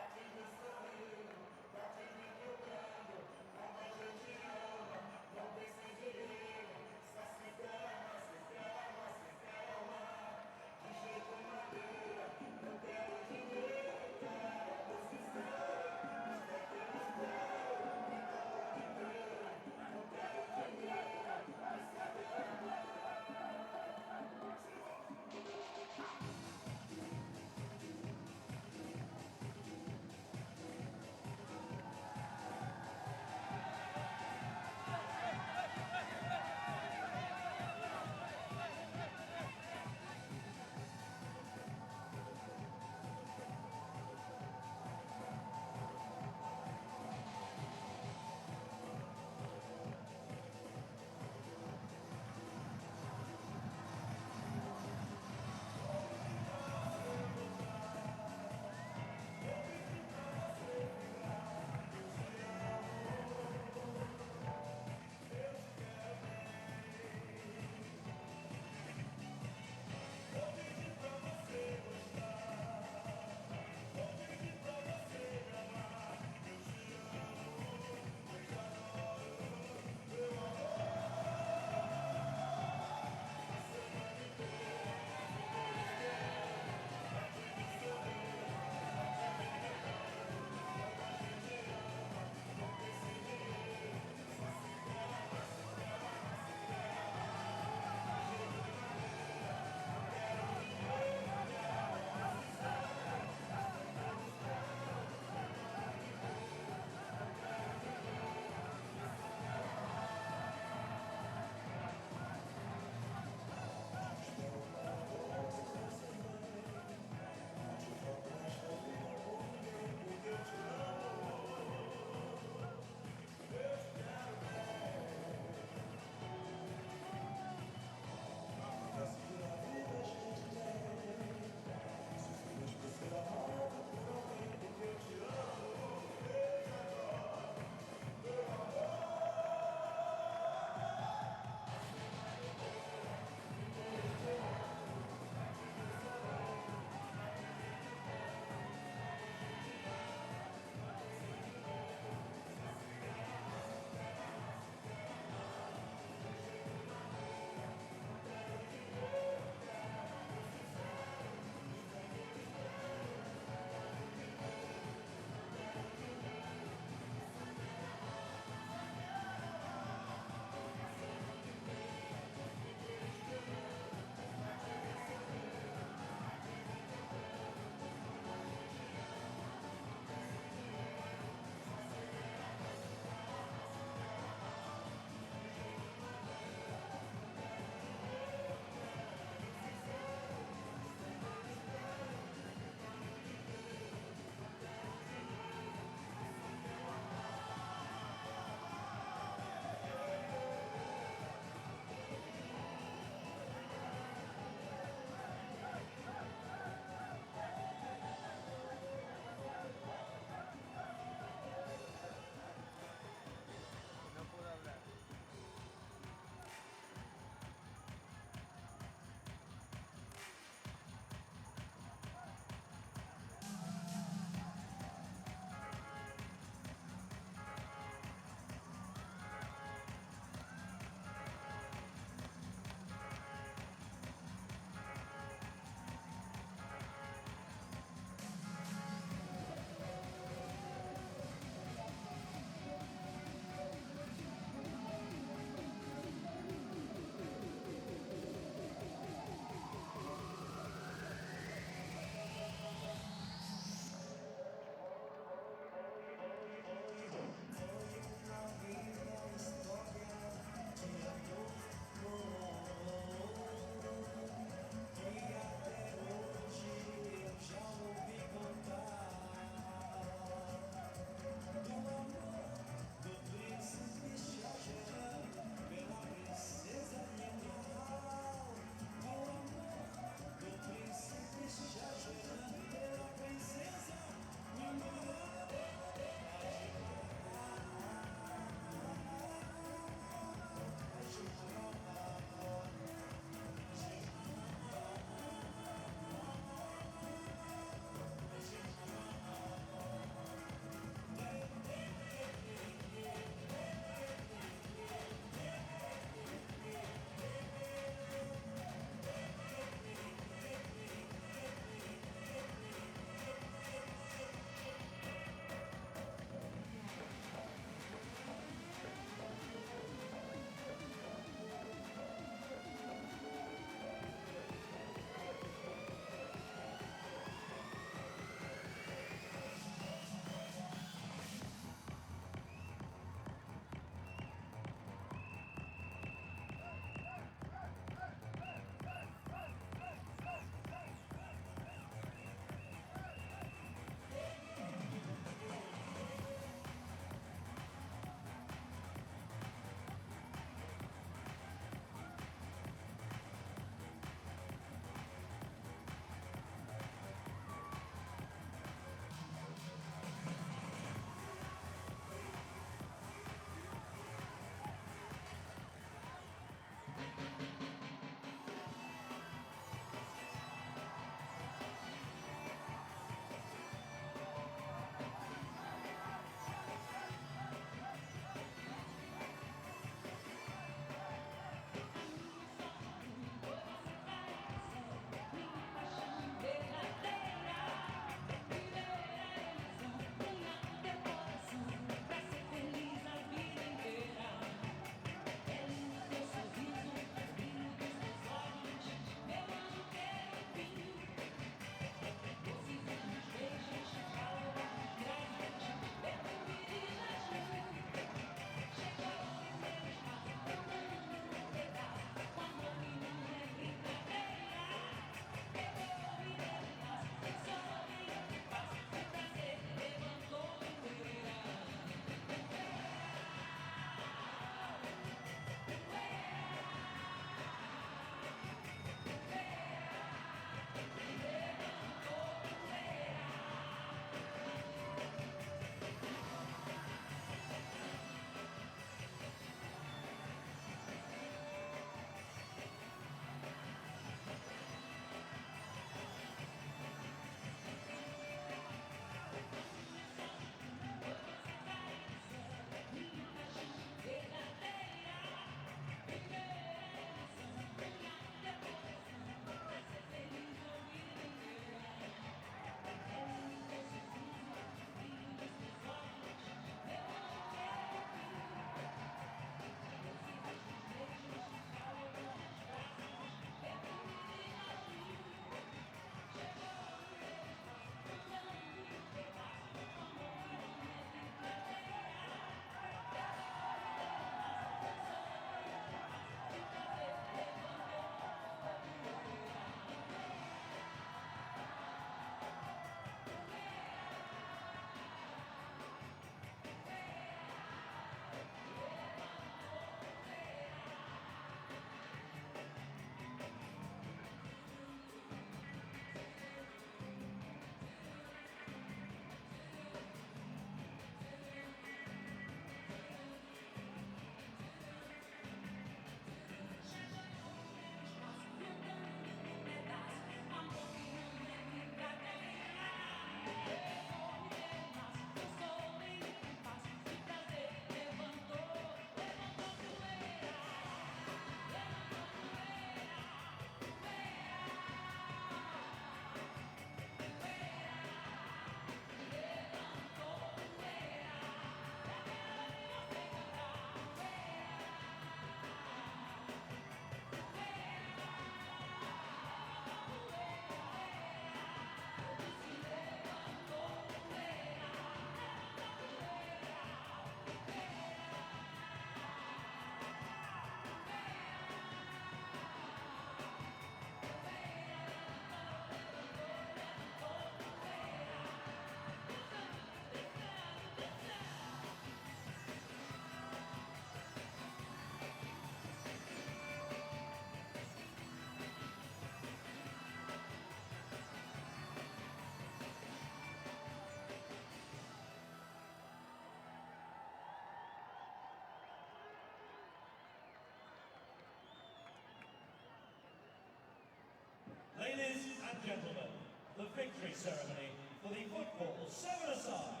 ceremony for the football seven-a-side.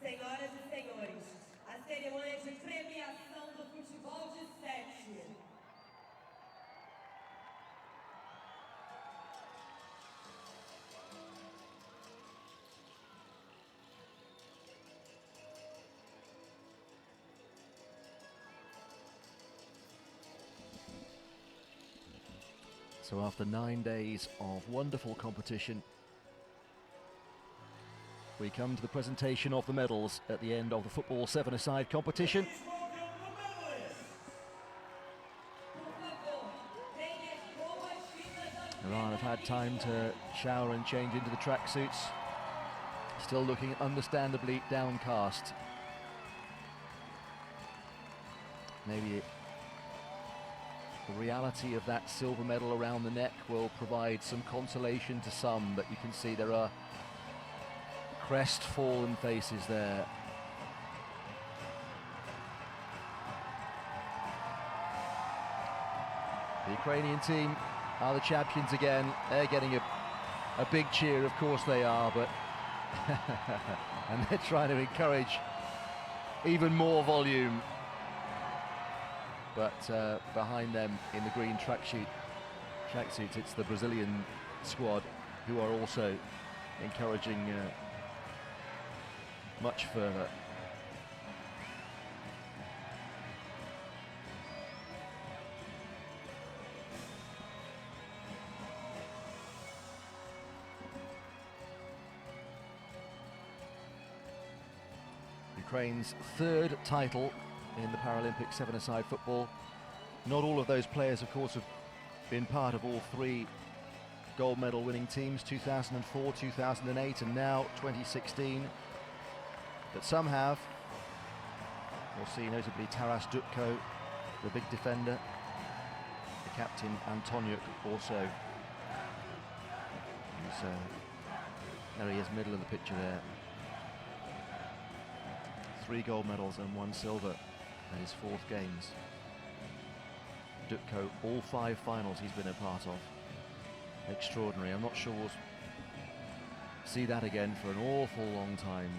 Senhoras e senhores, a cerimônia de premiação do futebol de 7. So after 9 days of wonderful competition, we come to the presentation of the medals at the end of the football seven-a-side competition. Iran have had time to shower and change into the tracksuits, still looking understandably downcast. Maybe the reality of that silver medal around the neck will provide some consolation to some, but you can see there are crestfallen faces there. The Ukrainian team are the champions again. They're getting a big cheer, of course they are, but and they're trying to encourage even more volume. But behind them in the green tracksuits, it's the Brazilian squad who are also encouraging much further. Ukraine's third title in the Paralympic seven-a-side football. Not all of those players, of course, have been part of all three gold medal winning teams, 2004, 2008 and now 2016. But some have. We'll see notably Taras Dutko, the big defender. The captain Antoniuk also. There he is, middle of the picture there. 3 gold medals and 1 silver in his 4th games. Dutko, all 5 finals he's been a part of. Extraordinary. I'm not sure we'll see that again for an awful long time.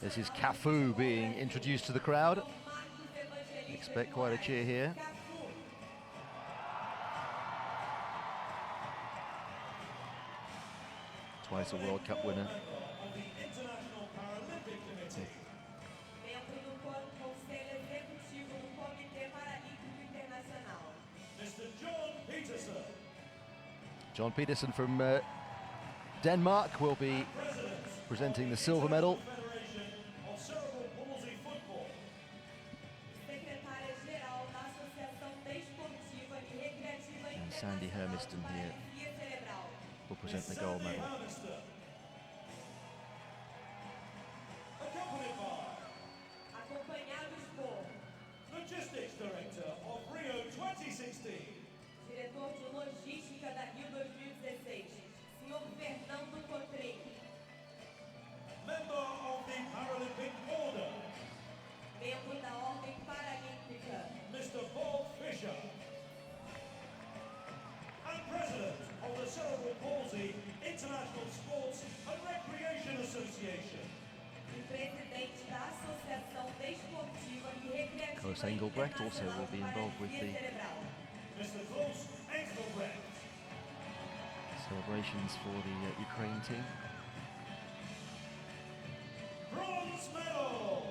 This is Cafu being introduced to the crowd. Expect quite a cheer here. Twice a World Cup winner. John Peterson from Denmark will be presenting the silver medal. And Sandy Hermiston here will present the gold medal. Logistics Director of Rio 2016. Diretor de Logística da Rio 2016, Sr. Fernando Cotrim. Member of the Paralympic Order. Membro da Ordem Paralímpica, Mr. Paul Fisher. And President of the Cerebral Palsy International Sports and Recreation Association. E presidente da Associação Desportiva e Recreativa. Klaus Engelbrecht also will be involved with the Mr. Klaus Engelbrecht. celebrations for the Ukraine team. Bronze medal.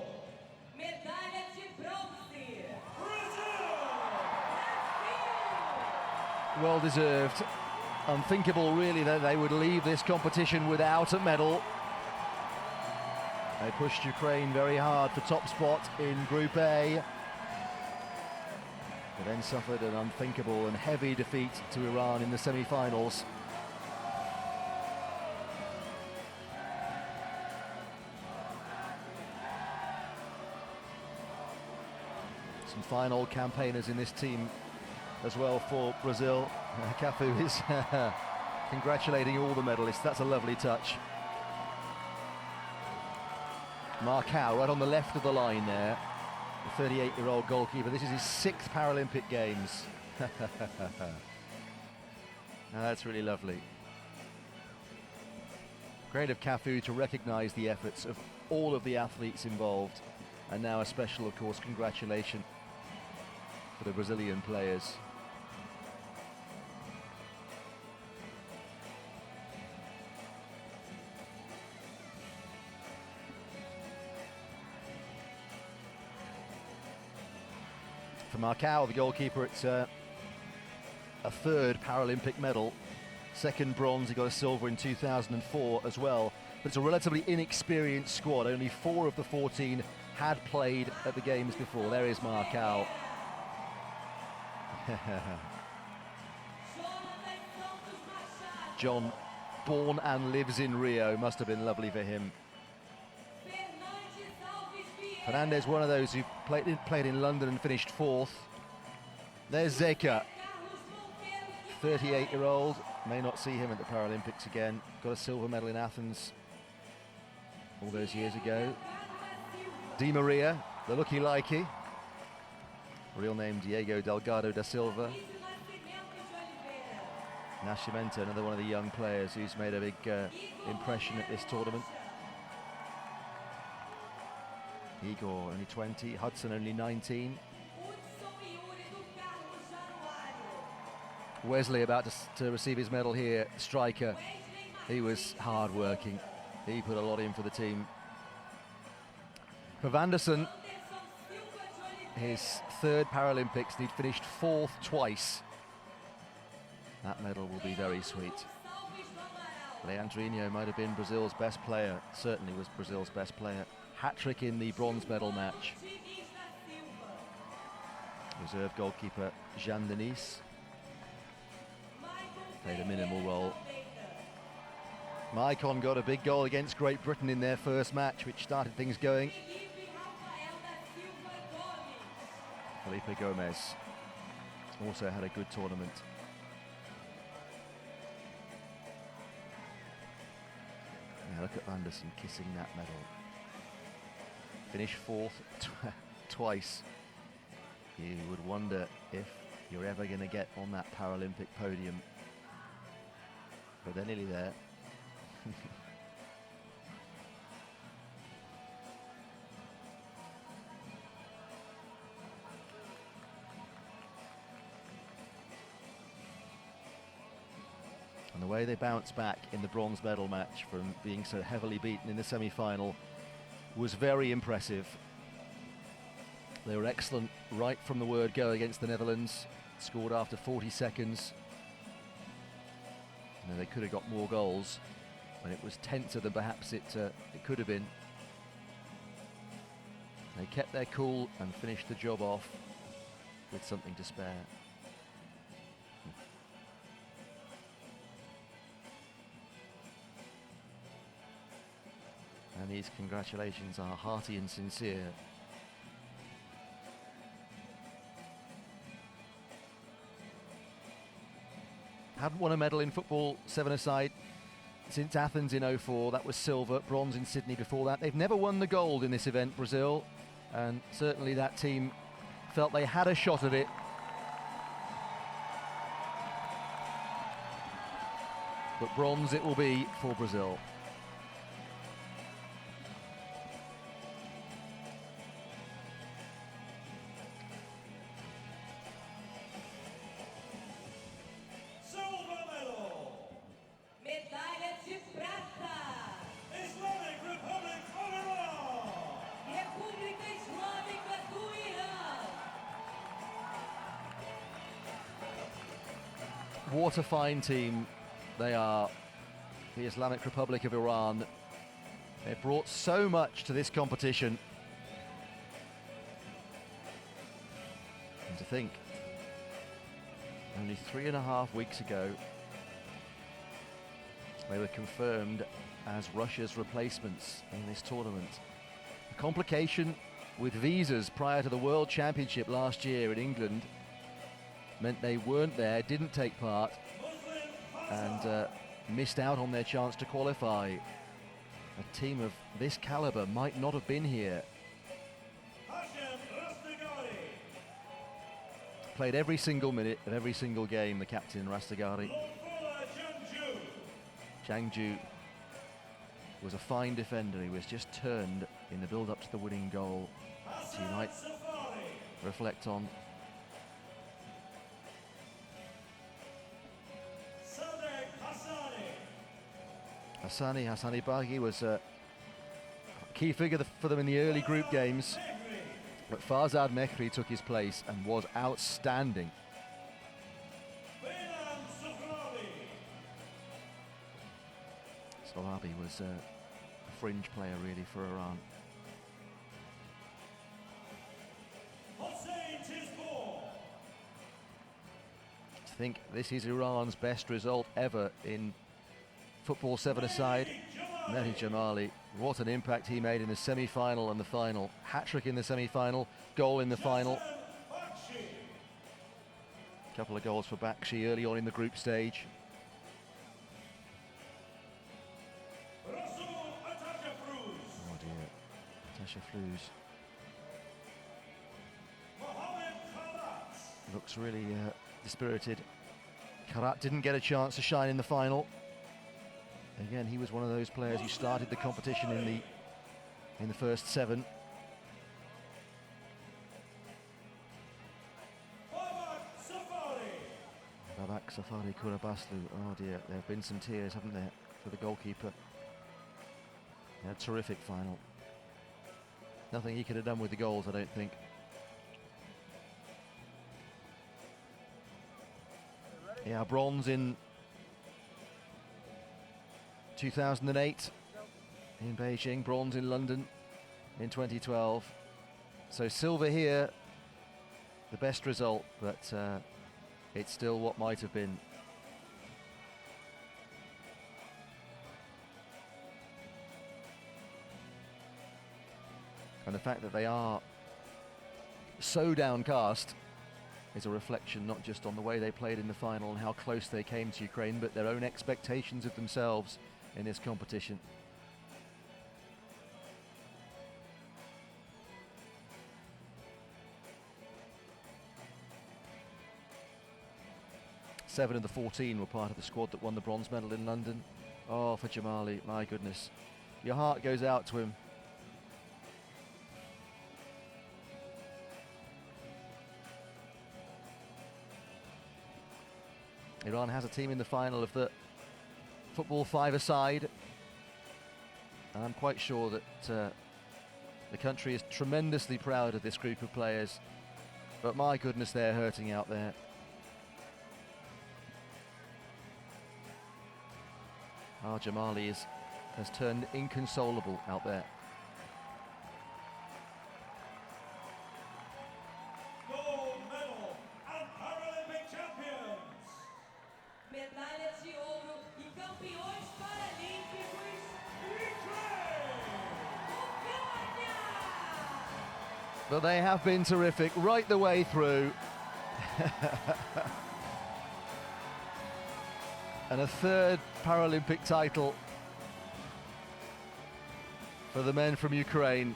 Medalha de bronze. Brazil. Well deserved. Unthinkable really that they would leave this competition without a medal. They pushed Ukraine very hard for top spot in Group A. But then suffered an unthinkable and heavy defeat to Iran in the semi-finals. Some fine old campaigners in this team as well for Brazil. Cafu is congratulating all the medalists. That's a lovely touch. Marcao right on the left of the line there. The 38-year-old goalkeeper. This is his 6th Paralympic Games. Now that's really lovely. Great of Cafu to recognise the efforts of all of the athletes involved. And now a special, of course, congratulation for the Brazilian players. For Marcao, the goalkeeper, it's a 3rd Paralympic medal. 2nd bronze, he got a silver in 2004 as well. But it's a relatively inexperienced squad. Only 4 of the 14 had played at the Games before. There is Marcao. John, born and lives in Rio, must have been lovely for him. Fernandez, one of those who played in London and finished 4th. There's Zeka, 38-year-old. May not see him at the Paralympics again. Got a silver medal in Athens all those years ago. Di Maria, the looky-likey. Real name Diego Delgado da Silva. Nascimento, another one of the young players who's made a big impression at this tournament. Igor, only 20. Hudson, only 19. Wesley about to receive his medal here. Striker, he was hard-working. He put a lot in for the team. For Vanderson, his 3rd Paralympics, and he'd finished 4th twice. That medal will be very sweet. Leandrinho might have been Brazil's best player, certainly was Brazil's best player. Hat-trick in the bronze medal match. Reserve goalkeeper Jean Denis played a minimal role. Maicon got a big goal against Great Britain in their first match, which started things going. Felipe Gomez also had a good tournament. Now look at Anderson kissing that medal. Finished 4th twice. You would wonder if you're ever going to get on that Paralympic podium. But they're nearly there. And the way they bounced back in the bronze medal match from being so heavily beaten in the semi-final was very impressive. They were excellent right from the word go against the Netherlands. Scored after 40 seconds. You know, they could have got more goals when it was tenser than perhaps it could have been. They kept their cool and finished the job off with something to spare. And these congratulations are hearty and sincere. Hadn't won a medal in football, 7-a-side, since Athens in 04. That was silver, bronze in Sydney before that. They've never won the gold in this event, Brazil, and certainly that team felt they had a shot at it. But bronze it will be for Brazil. What a fine team they are, the Islamic Republic of Iran. They've brought so much to this competition. And to think, only 3.5 weeks ago, they were confirmed as Russia's replacements in this tournament. A complication with visas prior to the World Championship last year in England meant they weren't there, didn't take part, and missed out on their chance to qualify. A team of this caliber might not have been here. Played every single minute of every single game, the captain, Rastagari. Jiangju was a fine defender. He was just turned in the build-up to the winning goal, which he might reflect on. Hassani Baghi was a key figure for them in the early group games, but Farzad Mehri took his place and was outstanding. Sohabi was a fringe player really for Iran. I think this is Iran's best result ever in football seven-a-side. Mehdi Jamali, what an impact he made in the semi-final and the final. Hat-trick in the semi-final, goal in the final. A couple of goals for Bakshi early on in the group stage. Oh dear, Tasha Flus looks really dispirited. Karat didn't get a chance to shine in the final. Again, he was one of those players who started the competition in the first seven. Babak Safari Kurabaslu. Oh dear, there have been some tears, haven't there, for the goalkeeper. He had a terrific final. Nothing he could have done with the goals, I don't think. Yeah, bronze in 2008 in Beijing, bronze in London in 2012. So silver here, the best result, but it's still what might have been. And the fact that they are so downcast is a reflection not just on the way they played in the final and how close they came to Ukraine, but their own expectations of themselves in this competition. Seven of the 14 were part of the squad that won the bronze medal in London. Oh, for Jamali, my goodness. Your heart goes out to him. Iran has a team in the final of the football five-a-side, and I'm quite sure that the country is tremendously proud of this group of players, but my goodness, they're hurting out there. Jamali has turned inconsolable out there. Gold medal and Paralympic champions. Medalha de ouro e campeões paralímpicos. Ucrânia! But they have been terrific right the way through. And a third Paralympic title for the men from Ukraine.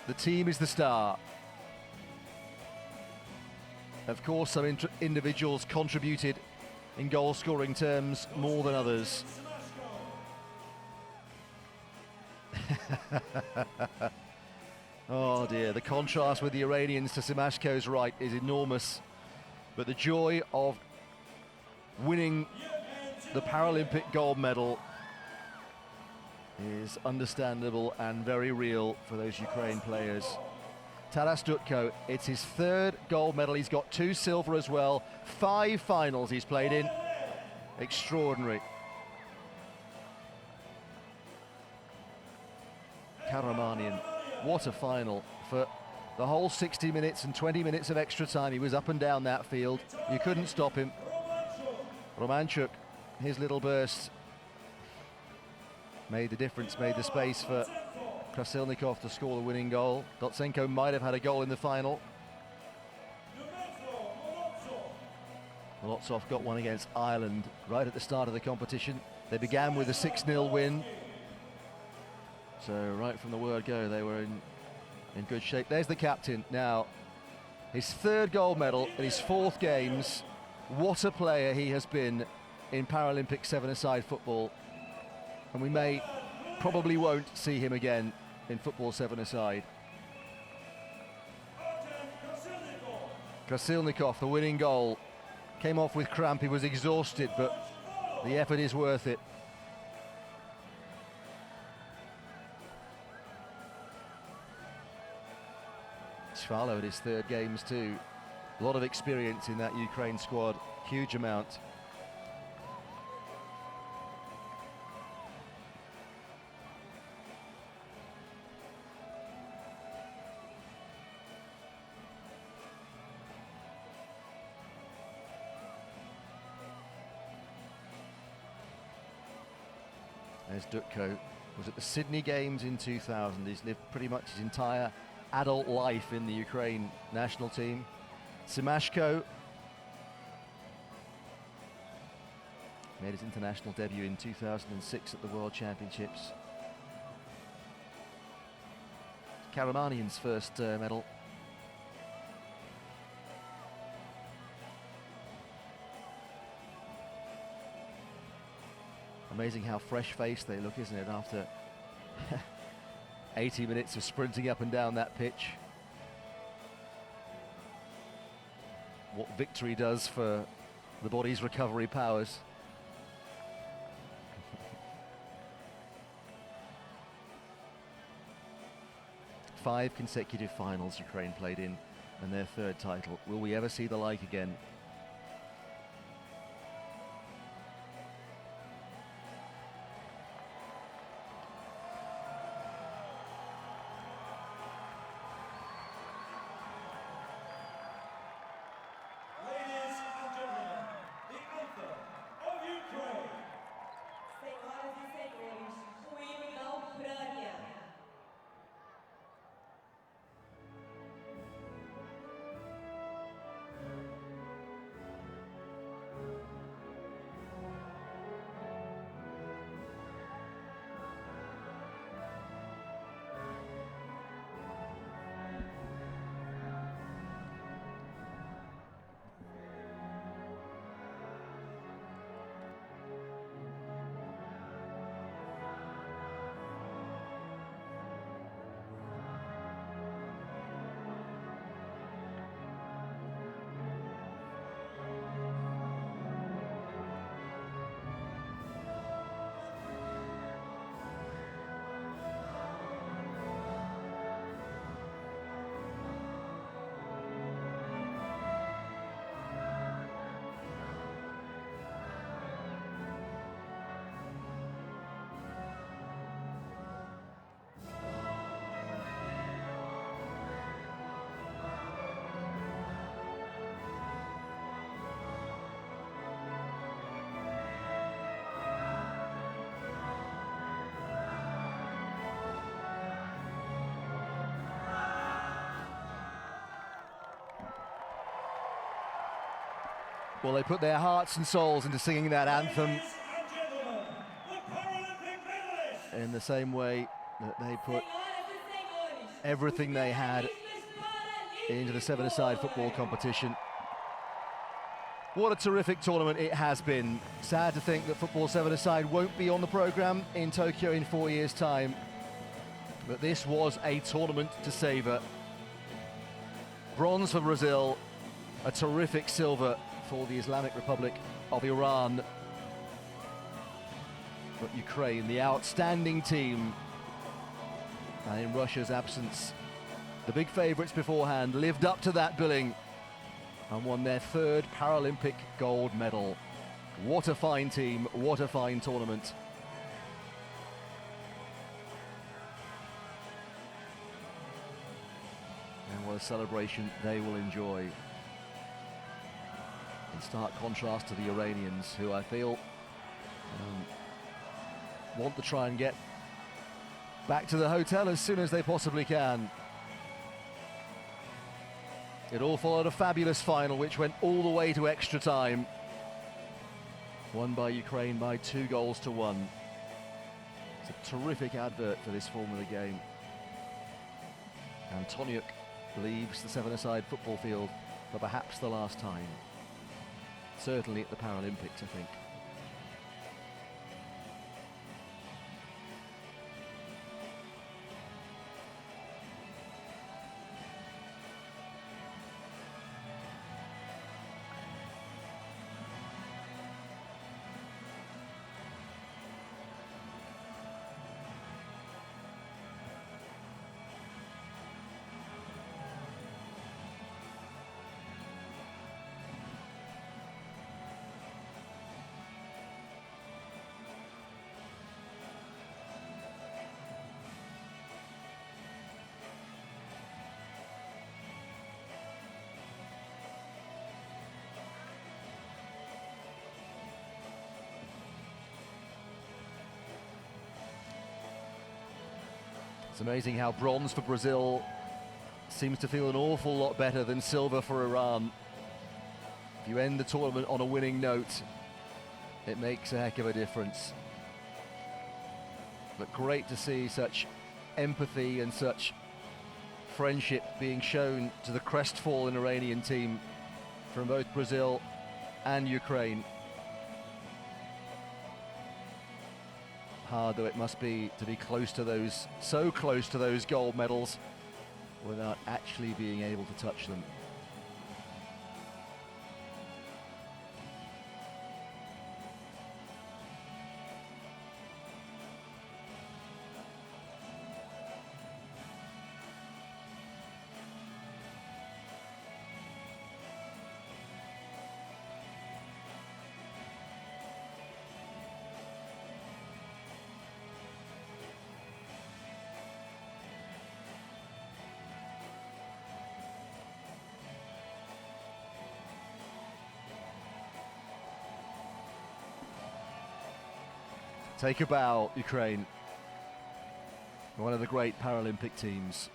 The team is the star. Of course, some individuals contributed in goal-scoring terms more than others. Oh dear, the contrast with the Iranians to Simashko's right is enormous. But the joy of winning the Paralympic gold medal is understandable and very real for those Ukraine players. Taras Dutko, it's his third gold medal. He's got 2 silver as well. 5 finals he's played in. Extraordinary. Karamanian, what a final for the whole 60 minutes and 20 minutes of extra time. He was up and down that field. You couldn't stop him. Romanchuk, his little burst. made the difference, made the space for Krasilnikov to score the winning goal. Dotsenko might have had a goal in the final. Molotsov got one against Ireland right at the start of the competition. They began with a 6-0 win. So right from the word go, they were in good shape. There's the captain now. His third gold medal in his 4th games. What a player he has been in Paralympic 7-a-side football. And we probably won't see him again in football 7-a-side. Krasilnikov, the winning goal. Came off with cramp, he was exhausted, but the effort is worth it. Shvalo at his 3rd games too. A lot of experience in that Ukraine squad, huge amount. There's Dutko, was at the Sydney Games in 2000. He's lived pretty much his entire adult life in the Ukraine national team. Simashko made his international debut in 2006 at the World Championships. Karamanian's first medal. Amazing how fresh-faced they look, isn't it, after 80 minutes of sprinting up and down that pitch. What victory does for the body's recovery powers. Five consecutive finals Ukraine played in, and their 3rd title. Will we ever see the like again? Well, they put their hearts and souls into singing that anthem in the same way that they put everything they had into the 7-a-side football competition. What a terrific tournament it has been. Sad to think that football 7-a-side won't be on the programme in Tokyo in 4 years' time. But this was a tournament to savour. Bronze for Brazil, a terrific silver for the Islamic Republic of Iran. But Ukraine, the outstanding team, and in Russia's absence, the big favourites beforehand, lived up to that billing and won their 3rd Paralympic gold medal. What a fine team, what a fine tournament. And what a celebration they will enjoy. In stark contrast to the Iranians, who I feel want to try and get back to the hotel as soon as they possibly can. It all followed a fabulous final which went all the way to extra time. Won by Ukraine by 2-1. It's a terrific advert for this form of the game. Antoniuk leaves the seven-a-side football field for perhaps the last time. Certainly at the Paralympics, I think. It's amazing how bronze for Brazil seems to feel an awful lot better than silver for Iran. If you end the tournament on a winning note, it makes a heck of a difference. But great to see such empathy and such friendship being shown to the crestfallen Iranian team from both Brazil and Ukraine. Hard though it must be to be close to those, so close to those gold medals without actually being able to touch them. Take a bow, Ukraine. One of the great Paralympic teams.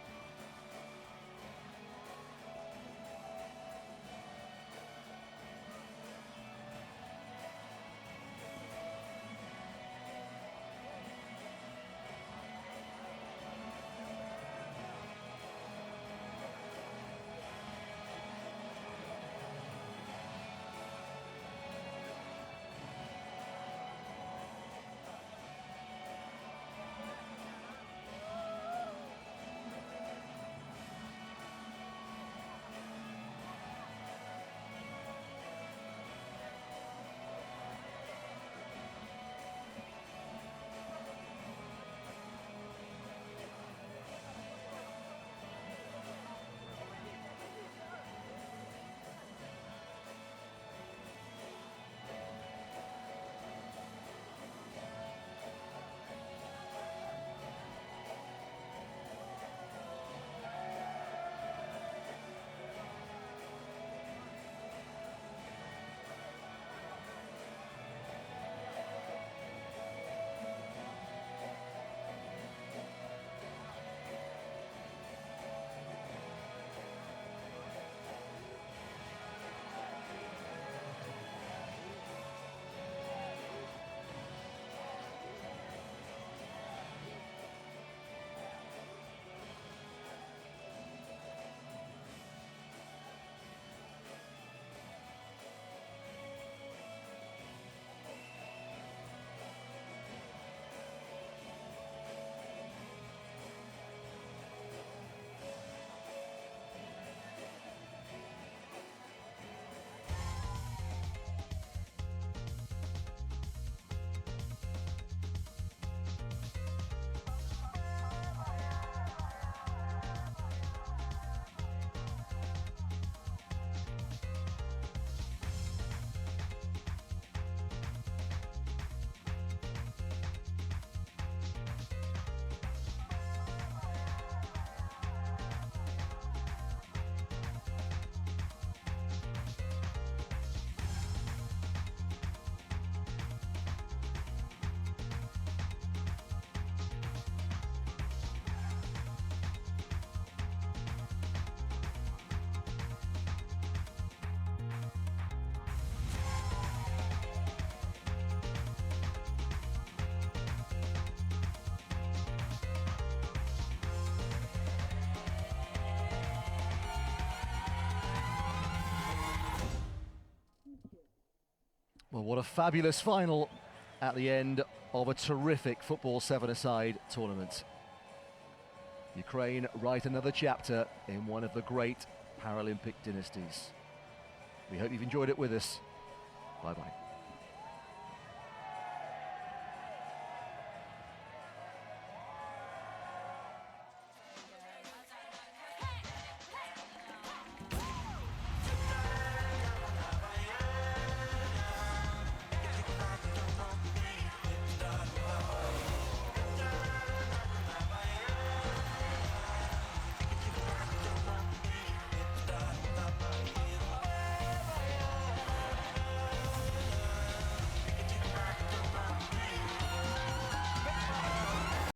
Well, what a fabulous final at the end of a terrific football seven-a-side tournament. Ukraine write another chapter in one of the great Paralympic dynasties. We hope you've enjoyed it with us. Bye-bye.